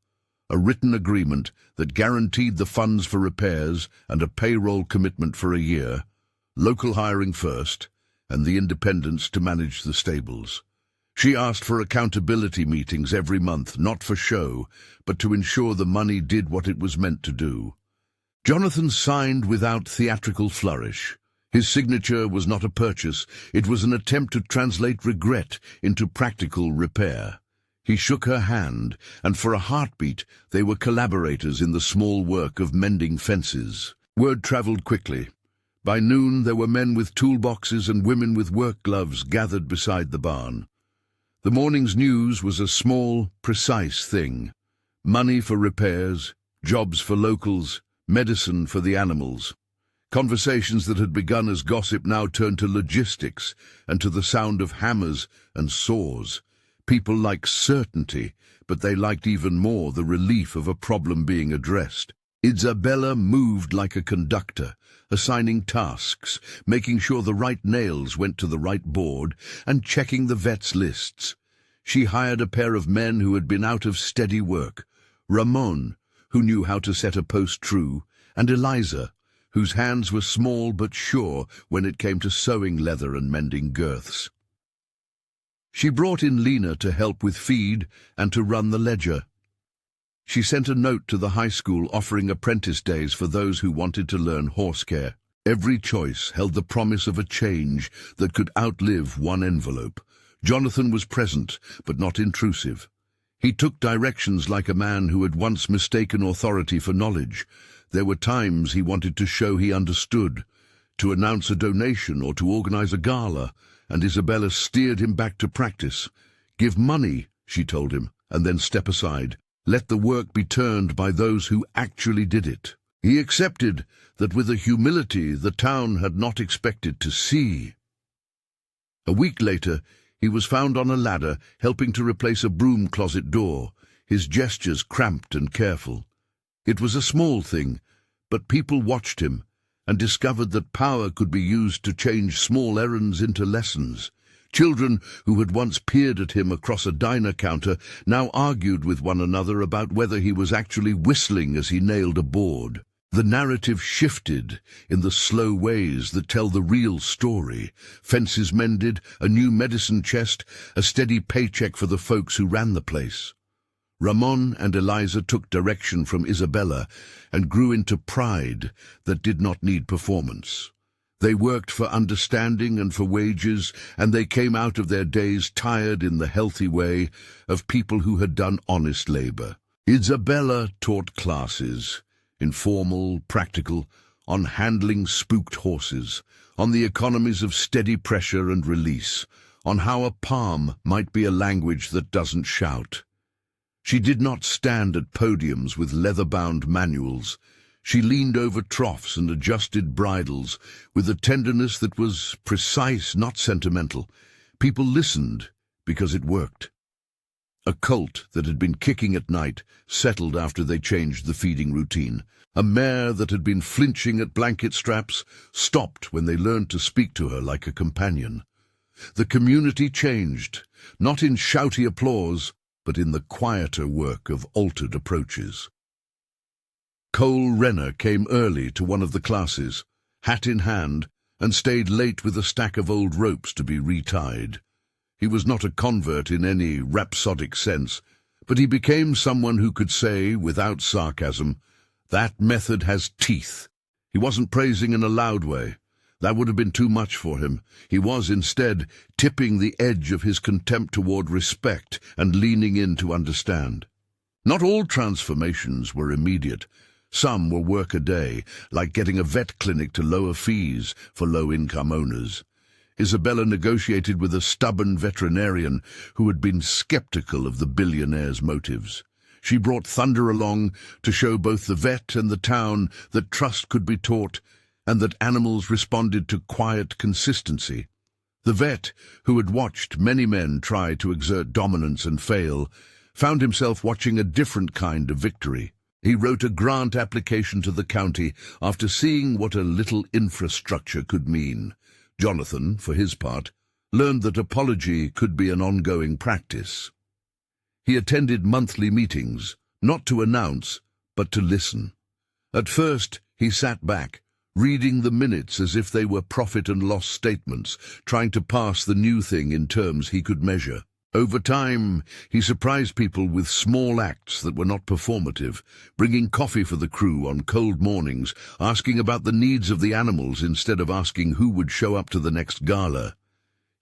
A written agreement that guaranteed the funds for repairs and a payroll commitment for a year, local hiring first, and the independence to manage the stables. She asked for accountability meetings every month, not for show, but to ensure the money did what it was meant to do. Jonathan signed without theatrical flourish. His signature was not a purchase, it was an attempt to translate regret into practical repair. He shook her hand, and for a heartbeat they were collaborators in the small work of mending fences. Word traveled quickly. By noon there were men with toolboxes and women with work gloves gathered beside the barn. The morning's news was a small, precise thing. Money for repairs, jobs for locals, medicine for the animals. Conversations that had begun as gossip now turned to logistics and to the sound of hammers and saws. People liked certainty, but they liked even more the relief of a problem being addressed. Isabella moved like a conductor, assigning tasks, making sure the right nails went to the right board, and checking the vet's lists. She hired a pair of men who had been out of steady work, Ramon, who knew how to set a post true, and Eliza, whose hands were small but sure when it came to sewing leather and mending girths. She brought in Lena to help with feed and to run the ledger. She sent a note to the high school offering apprentice days for those who wanted to learn horse care. Every choice held the promise of a change that could outlive one envelope. Jonathan was present, but not intrusive. He took directions like a man who had once mistaken authority for knowledge. There were times he wanted to show he understood, to announce a donation or to organize a gala, and Isabella steered him back to practice. "Give money," she told him, "and then step aside. Let the work be turned by those who actually did it." He accepted that with a humility the town had not expected to see. A week later, he was found on a ladder helping to replace a broom closet door, his gestures cramped and careful. It was a small thing, but people watched him and discovered that power could be used to change small errands into lessons. Children who had once peered at him across a diner counter now argued with one another about whether he was actually whistling as he nailed a board. The narrative shifted in the slow ways that tell the real story. Fences mended, a new medicine chest, a steady paycheck for the folks who ran the place. Ramon and Eliza took direction from Isabella and grew into pride that did not need performance. They worked for understanding and for wages, and they came out of their days tired in the healthy way of people who had done honest labor. Isabella taught classes, informal, practical, on handling spooked horses, on the economies of steady pressure and release, on how a palm might be a language that doesn't shout. She did not stand at podiums with leather-bound manuals. She leaned over troughs and adjusted bridles with a tenderness that was precise, not sentimental. People listened because it worked. A colt that had been kicking at night settled after they changed the feeding routine. A mare that had been flinching at blanket straps stopped when they learned to speak to her like a companion. The community changed, not in shouty applause, but in the quieter work of altered approaches. Cole Renner came early to one of the classes, hat in hand, and stayed late with a stack of old ropes to be retied. He was not a convert in any rhapsodic sense, but he became someone who could say, without sarcasm, "That method has teeth." He wasn't praising in a loud way. That would have been too much for him. He was, instead, tipping the edge of his contempt toward respect and leaning in to understand. Not all transformations were immediate. Some were work a day, like getting a vet clinic to lower fees for low-income owners. Isabella negotiated with a stubborn veterinarian who had been skeptical of the billionaire's motives. She brought Thunder along to show both the vet and the town that trust could be taught and that animals responded to quiet consistency. The vet, who had watched many men try to exert dominance and fail, found himself watching a different kind of victory. He wrote a grant application to the county after seeing what a little infrastructure could mean. Jonathan, for his part, learned that apology could be an ongoing practice. He attended monthly meetings, not to announce, but to listen. At first, he sat back, reading the minutes as if they were profit and loss statements, trying to pass the new thing in terms he could measure. Over time, he surprised people with small acts that were not performative, bringing coffee for the crew on cold mornings, asking about the needs of the animals instead of asking who would show up to the next gala.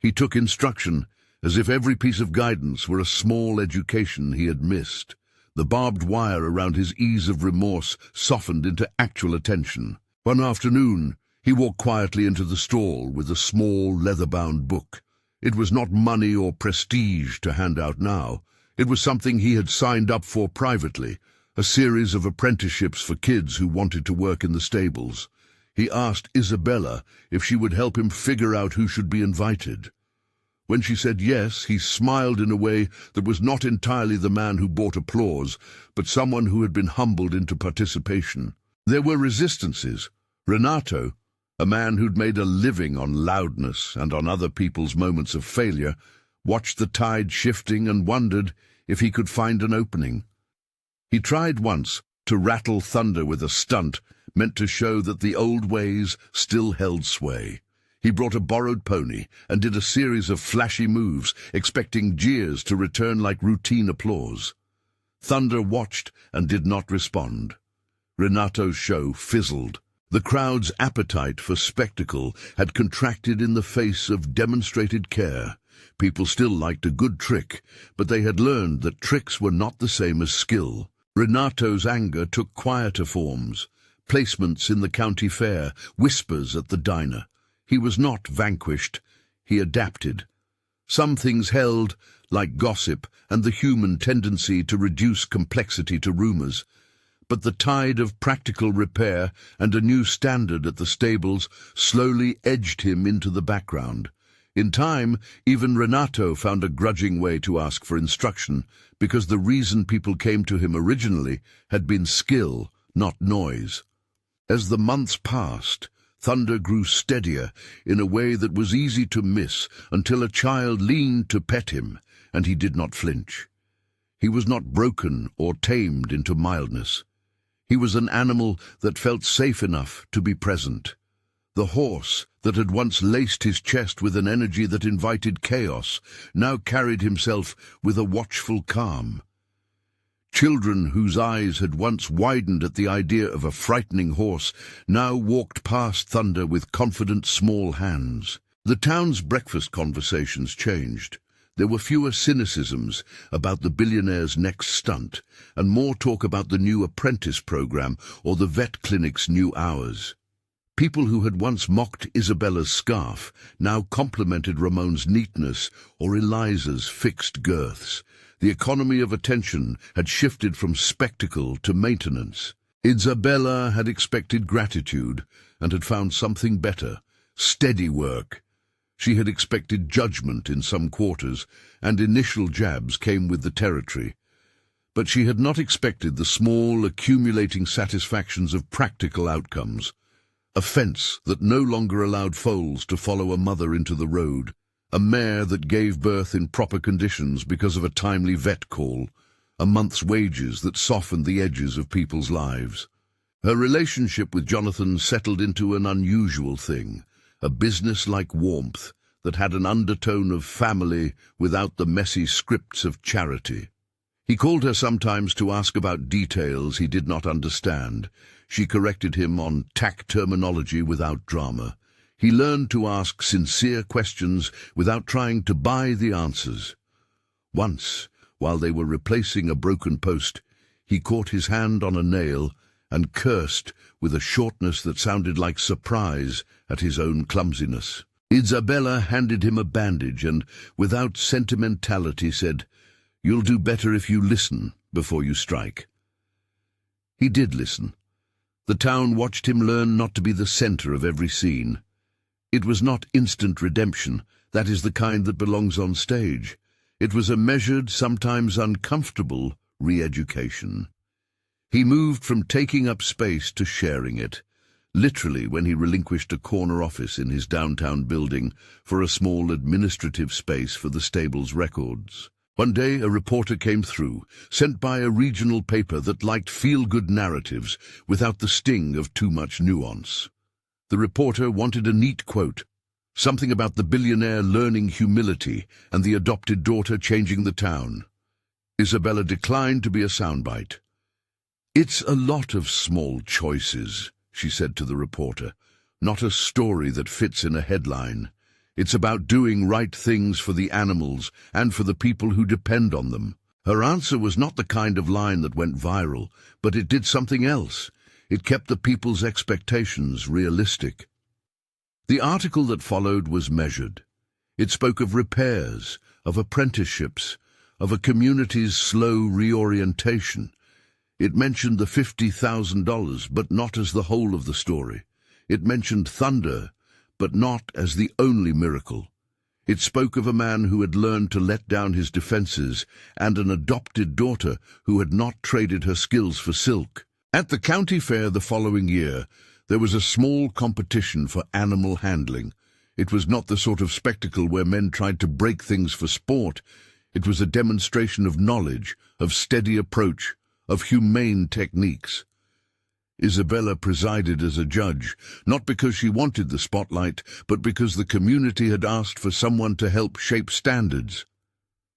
He took instruction as if every piece of guidance were a small education he had missed. The barbed wire around his ease of remorse softened into actual attention. One afternoon, he walked quietly into the stall with a small leather-bound book. It was not money or prestige to hand out now. It was something he had signed up for privately, a series of apprenticeships for kids who wanted to work in the stables. He asked Isabella if she would help him figure out who should be invited. When she said yes, he smiled in a way that was not entirely the man who bought applause, but someone who had been humbled into participation. There were resistances. Renato, a man who'd made a living on loudness and on other people's moments of failure, watched the tide shifting and wondered if he could find an opening. He tried once to rattle Thunder with a stunt meant to show that the old ways still held sway. He brought a borrowed pony and did a series of flashy moves, expecting jeers to return like routine applause. Thunder watched and did not respond. Renato's show fizzled. The crowd's appetite for spectacle had contracted in the face of demonstrated care. People still liked a good trick, but they had learned that tricks were not the same as skill. Renato's anger took quieter forms. Placements in the county fair, whispers at the diner. He was not vanquished. He adapted. Some things held, like gossip and the human tendency to reduce complexity to rumors. But the tide of practical repair and a new standard at the stables slowly edged him into the background. In time, even Renato found a grudging way to ask for instruction, because the reason people came to him originally had been skill, not noise. As the months passed, Thunder grew steadier in a way that was easy to miss until a child leaned to pet him, and he did not flinch. He was not broken or tamed into mildness. He was an animal that felt safe enough to be present. The horse that had once laced his chest with an energy that invited chaos now carried himself with a watchful calm. Children whose eyes had once widened at the idea of a frightening horse now walked past Thunder with confident small hands. The town's breakfast conversations changed. There were fewer cynicisms about the billionaire's next stunt, and more talk about the new apprentice program or the vet clinic's new hours. People who had once mocked Isabella's scarf now complimented Ramon's neatness or Eliza's fixed girths. The economy of attention had shifted from spectacle to maintenance. Isabella had expected gratitude and had found something better, steady work. She had expected judgment in some quarters, and initial jabs came with the territory. But she had not expected the small, accumulating satisfactions of practical outcomes. A fence that no longer allowed foals to follow a mother into the road. A mare that gave birth in proper conditions because of a timely vet call. A month's wages that softened the edges of people's lives. Her relationship with Jonathan settled into an unusual thing. A business-like warmth that had an undertone of family without the messy scripts of charity. He called her sometimes to ask about details he did not understand. She corrected him on tack terminology without drama. He learned to ask sincere questions without trying to buy the answers. Once, while they were replacing a broken post, he caught his hand on a nail and cursed with a shortness that sounded like surprise at his own clumsiness. Isabella handed him a bandage and, without sentimentality, said, "You'll do better if you listen before you strike." He did listen. The town watched him learn not to be the center of every scene. It was not instant redemption, that is the kind that belongs on stage. It was a measured, sometimes uncomfortable, re-education. He moved from taking up space to sharing it, literally when he relinquished a corner office in his downtown building for a small administrative space for the stable's records. One day a reporter came through, sent by a regional paper that liked feel-good narratives without the sting of too much nuance. The reporter wanted a neat quote, something about the billionaire learning humility and the adopted daughter changing the town. Isabella declined to be a soundbite. "It's a lot of small choices," she said to the reporter, "not a story that fits in a headline. It's about doing right things for the animals and for the people who depend on them." Her answer was not the kind of line that went viral, but it did something else. It kept the people's expectations realistic. The article that followed was measured. It spoke of repairs, of apprenticeships, of a community's slow reorientation. It mentioned the $50,000, but not as the whole of the story. It mentioned Thunder, but not as the only miracle. It spoke of a man who had learned to let down his defenses and an adopted daughter who had not traded her skills for silk. At the county fair the following year, there was a small competition for animal handling. It was not the sort of spectacle where men tried to break things for sport. It was a demonstration of knowledge, of steady approach, of humane techniques. Isabella presided as a judge, not because she wanted the spotlight, but because the community had asked for someone to help shape standards.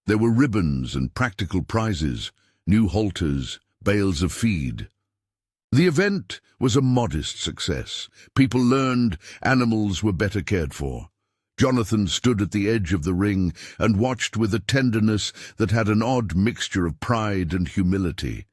There were ribbons and practical prizes, new halters, bales of feed. The event was a modest success. People learned animals were better cared for. Jonathan stood at the edge of the ring and watched with a tenderness that had an odd mixture of pride and humility.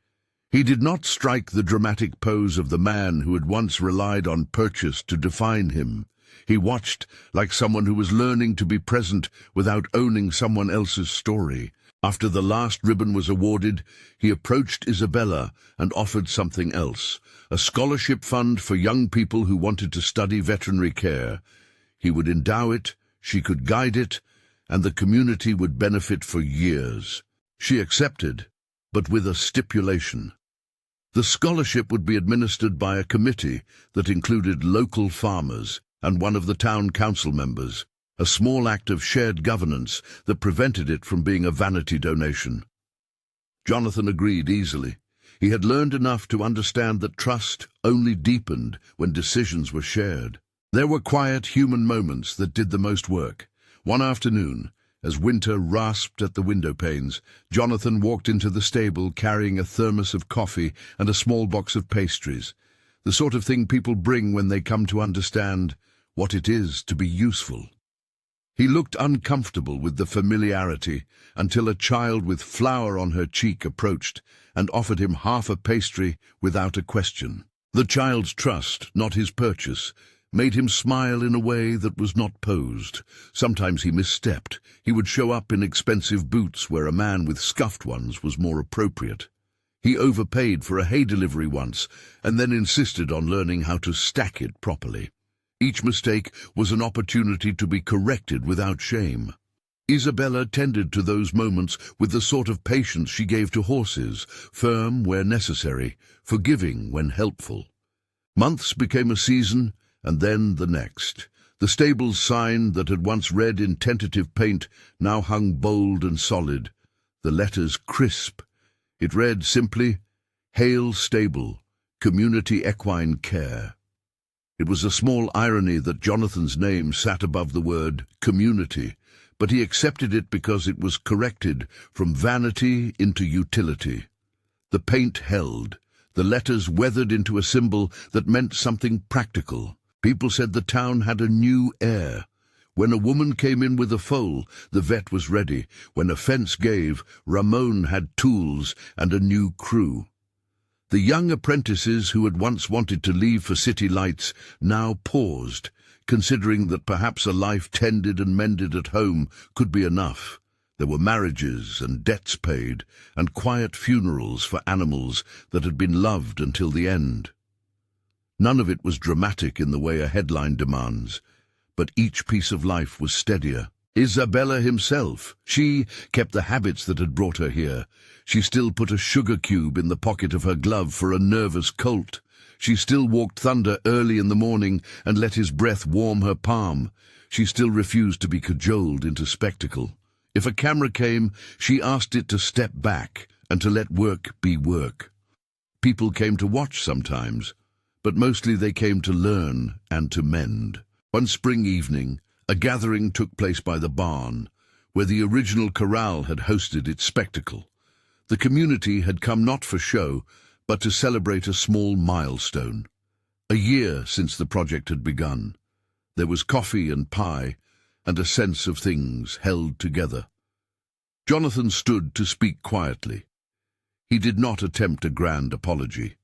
He did not strike the dramatic pose of the man who had once relied on purchase to define him. He watched like someone who was learning to be present without owning someone else's story. After the last ribbon was awarded, he approached Isabella and offered something else, a scholarship fund for young people who wanted to study veterinary care. He would endow it, she could guide it, and the community would benefit for years. She accepted, but with a stipulation. The scholarship would be administered by a committee that included local farmers and one of the town council members, a small act of shared governance that prevented it from being a vanity donation. Jonathan agreed easily. He had learned enough to understand that trust only deepened when decisions were shared. There were quiet human moments that did the most work. One afternoon, as winter rasped at the window panes, Jonathan walked into the stable carrying a thermos of coffee and a small box of pastries, the sort of thing people bring when they come to understand what it is to be useful. He looked uncomfortable with the familiarity until a child with flour on her cheek approached and offered him half a pastry without a question. The child's trust, not his purchase, made him smile in a way that was not posed. Sometimes he misstepped. He would show up in expensive boots where a man with scuffed ones was more appropriate. He overpaid for a hay delivery once and then insisted on learning how to stack it properly. Each mistake was an opportunity to be corrected without shame. Isabella tended to those moments with the sort of patience she gave to horses, firm where necessary, forgiving when helpful. Months became a season, and then the next. The stable's sign that had once read in tentative paint now hung bold and solid, the letters crisp. It read simply, Hale Stable, Community Equine Care. It was a small irony that Jonathan's name sat above the word community, but he accepted it because it was corrected from vanity into utility. The paint held, the letters weathered into a symbol that meant something practical. People said the town had a new air. When a woman came in with a foal, the vet was ready. When a fence gave, Ramon had tools and a new crew. The young apprentices who had once wanted to leave for city lights now paused, considering that perhaps a life tended and mended at home could be enough. There were marriages and debts paid, and quiet funerals for animals that had been loved until the end. None of it was dramatic in the way a headline demands, but each piece of life was steadier. Isabella himself, she kept the habits that had brought her here. She still put a sugar cube in the pocket of her glove for a nervous colt. She still walked Thunder early in the morning and let his breath warm her palm. She still refused to be cajoled into spectacle. If a camera came, she asked it to step back and to let work be work. People came to watch sometimes, but mostly they came to learn and to mend. One spring evening, a gathering took place by the barn, where the original corral had hosted its spectacle. The community had come not for show, but to celebrate a small milestone. A year since the project had begun. There was coffee and pie, and a sense of things held together. Jonathan stood to speak quietly. He did not attempt a grand apology.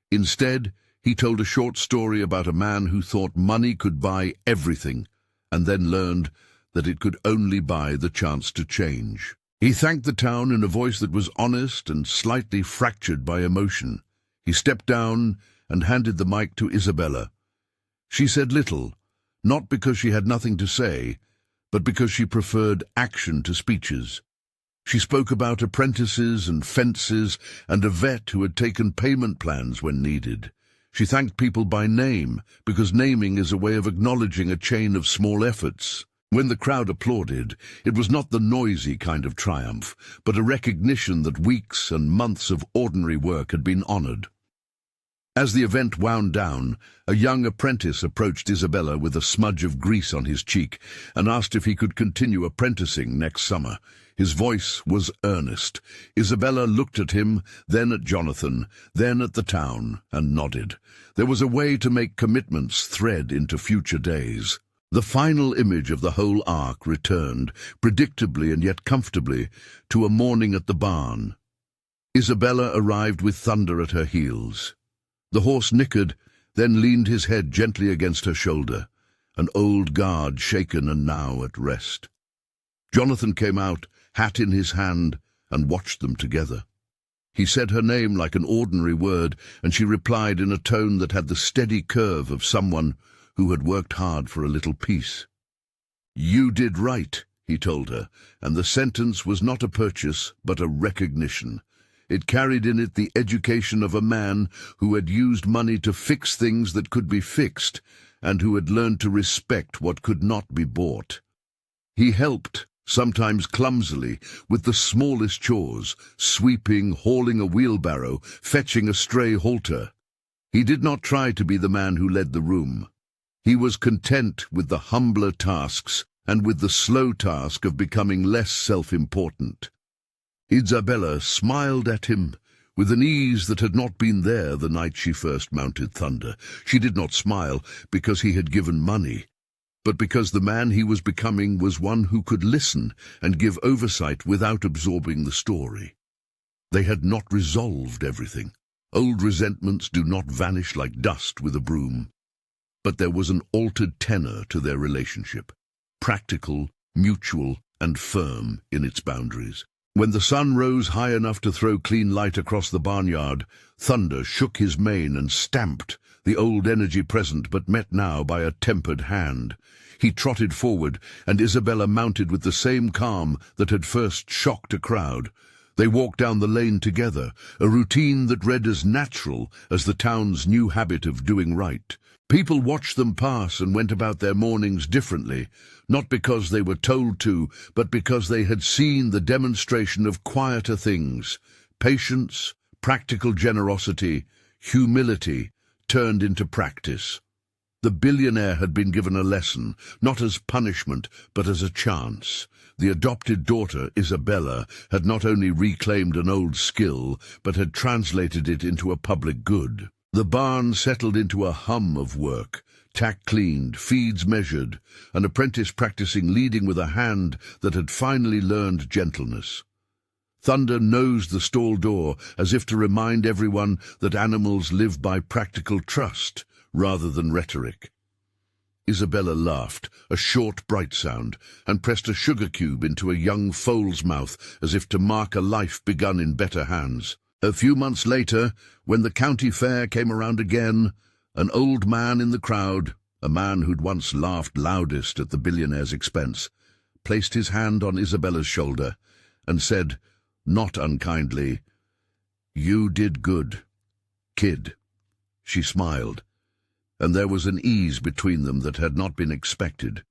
Instead, he told a short story about a man who thought money could buy everything, and then learned that it could only buy the chance to change. He thanked the town in a voice that was honest and slightly fractured by emotion. He stepped down and handed the mic to Isabella. She said little, not because she had nothing to say, but because she preferred action to speeches. She spoke about apprentices and fences and a vet who had taken payment plans when needed. She thanked people by name, because naming is a way of acknowledging a chain of small efforts. When the crowd applauded, it was not the noisy kind of triumph, but a recognition that weeks and months of ordinary work had been honored. As the event wound down, a young apprentice approached Isabella with a smudge of grease on his cheek and asked if he could continue apprenticing next summer. His voice was earnest. Isabella looked at him, then at Jonathan, then at the town, and nodded. There was a way to make commitments thread into future days. The final image of the whole arc returned, predictably and yet comfortably, to a morning at the barn. Isabella arrived with Thunder at her heels. The horse nickered, then leaned his head gently against her shoulder, an old guard shaken and now at rest. Jonathan came out, hat in his hand, and watched them together. He said her name like an ordinary word, and she replied in a tone that had the steady curve of someone who had worked hard for a little peace. "You did right," he told her, and the sentence was not a purchase, but a recognition. It carried in it the education of a man who had used money to fix things that could be fixed, and who had learned to respect what could not be bought. He helped, sometimes clumsily, with the smallest chores, sweeping, hauling a wheelbarrow, fetching a stray halter. He did not try to be the man who led the room. He was content with the humbler tasks and with the slow task of becoming less self-important. Isabella smiled at him with an ease that had not been there the night she first mounted Thunder. She did not smile because he had given money, but because the man he was becoming was one who could listen and give oversight without absorbing the story. They had not resolved everything. Old resentments do not vanish like dust with a broom. But there was an altered tenor to their relationship, practical, mutual, and firm in its boundaries. When the sun rose high enough to throw clean light across the barnyard, Thunder shook his mane and stamped, the old energy present but met now by a tempered hand. He trotted forward, and Isabella mounted with the same calm that had first shocked a crowd. They walked down the lane together, a routine that read as natural as the town's new habit of doing right. People watched them pass and went about their mornings differently, not because they were told to, but because they had seen the demonstration of quieter things, patience, practical generosity, humility, turned into practice. The billionaire had been given a lesson, not as punishment, but as a chance. The adopted daughter, Isabella, had not only reclaimed an old skill, but had translated it into a public good. The barn settled into a hum of work, tack cleaned, feeds measured, an apprentice practicing leading with a hand that had finally learned gentleness. Thunder nosed the stall door as if to remind everyone that animals live by practical trust rather than rhetoric. Isabella laughed, a short, bright sound, and pressed a sugar cube into a young foal's mouth as if to mark a life begun in better hands. A few months later, when the county fair came around again, an old man in the crowd, a man who'd once laughed loudest at the billionaire's expense, placed his hand on Isabella's shoulder and said, not unkindly, "You did good, kid." She smiled, and there was an ease between them that had not been expected.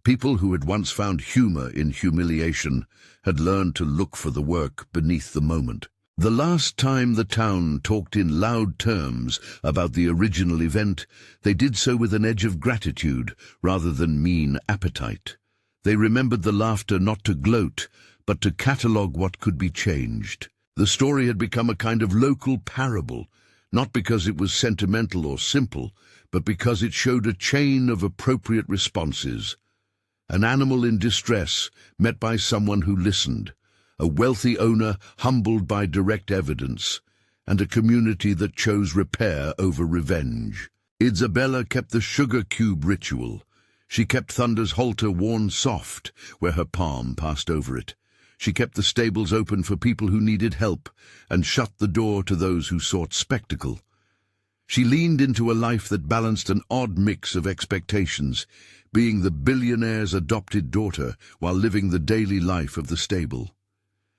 People who had once found humor in humiliation had learned to look for the work beneath the moment. The last time the town talked in loud terms about the original event, they did so with an edge of gratitude rather than mean appetite. They remembered the laughter not to gloat, but to catalogue what could be changed. The story had become a kind of local parable, not because it was sentimental or simple, but because it showed a chain of appropriate responses. An animal in distress met by someone who listened, a wealthy owner humbled by direct evidence, and a community that chose repair over revenge. Isabella kept the sugar cube ritual. She kept Thunder's halter worn soft where her palm passed over it. She kept the stables open for people who needed help and shut the door to those who sought spectacle. She leaned into a life that balanced an odd mix of expectations, being the billionaire's adopted daughter while living the daily life of the stable.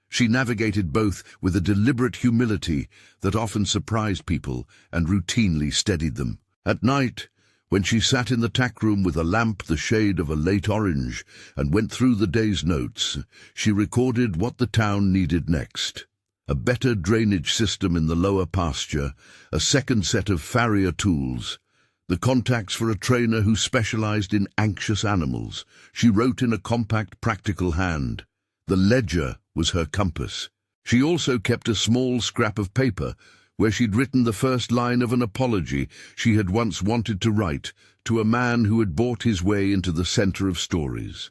She navigated both with a deliberate humility that often surprised people and routinely steadied them. At night, when she sat in the tack room with a lamp the shade of a late orange and went through the day's notes, she recorded what the town needed next. A better drainage system in the lower pasture, a second set of farrier tools, the contacts for a trainer who specialized in anxious animals. She wrote in a compact, practical hand. The ledger was her compass. She also kept a small scrap of paper where she'd written the first line of an apology she had once wanted to write to a man who had bought his way into the center of stories.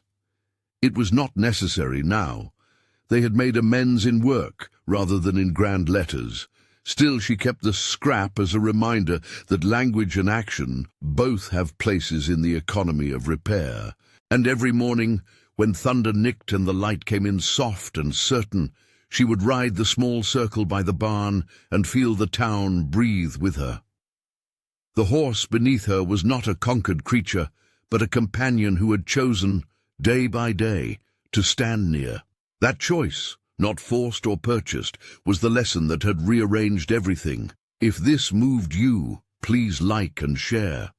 It was not necessary now. They had made amends in work rather than in grand letters. Still, she kept the scrap as a reminder that language and action both have places in the economy of repair. And every morning, when thunder nicked and the light came in soft and certain, she would ride the small circle by the barn and feel the town breathe with her. The horse beneath her was not a conquered creature, but a companion who had chosen, day by day, to stand near. That choice, not forced or purchased, was the lesson that had rearranged everything. If this moved you, please like and share.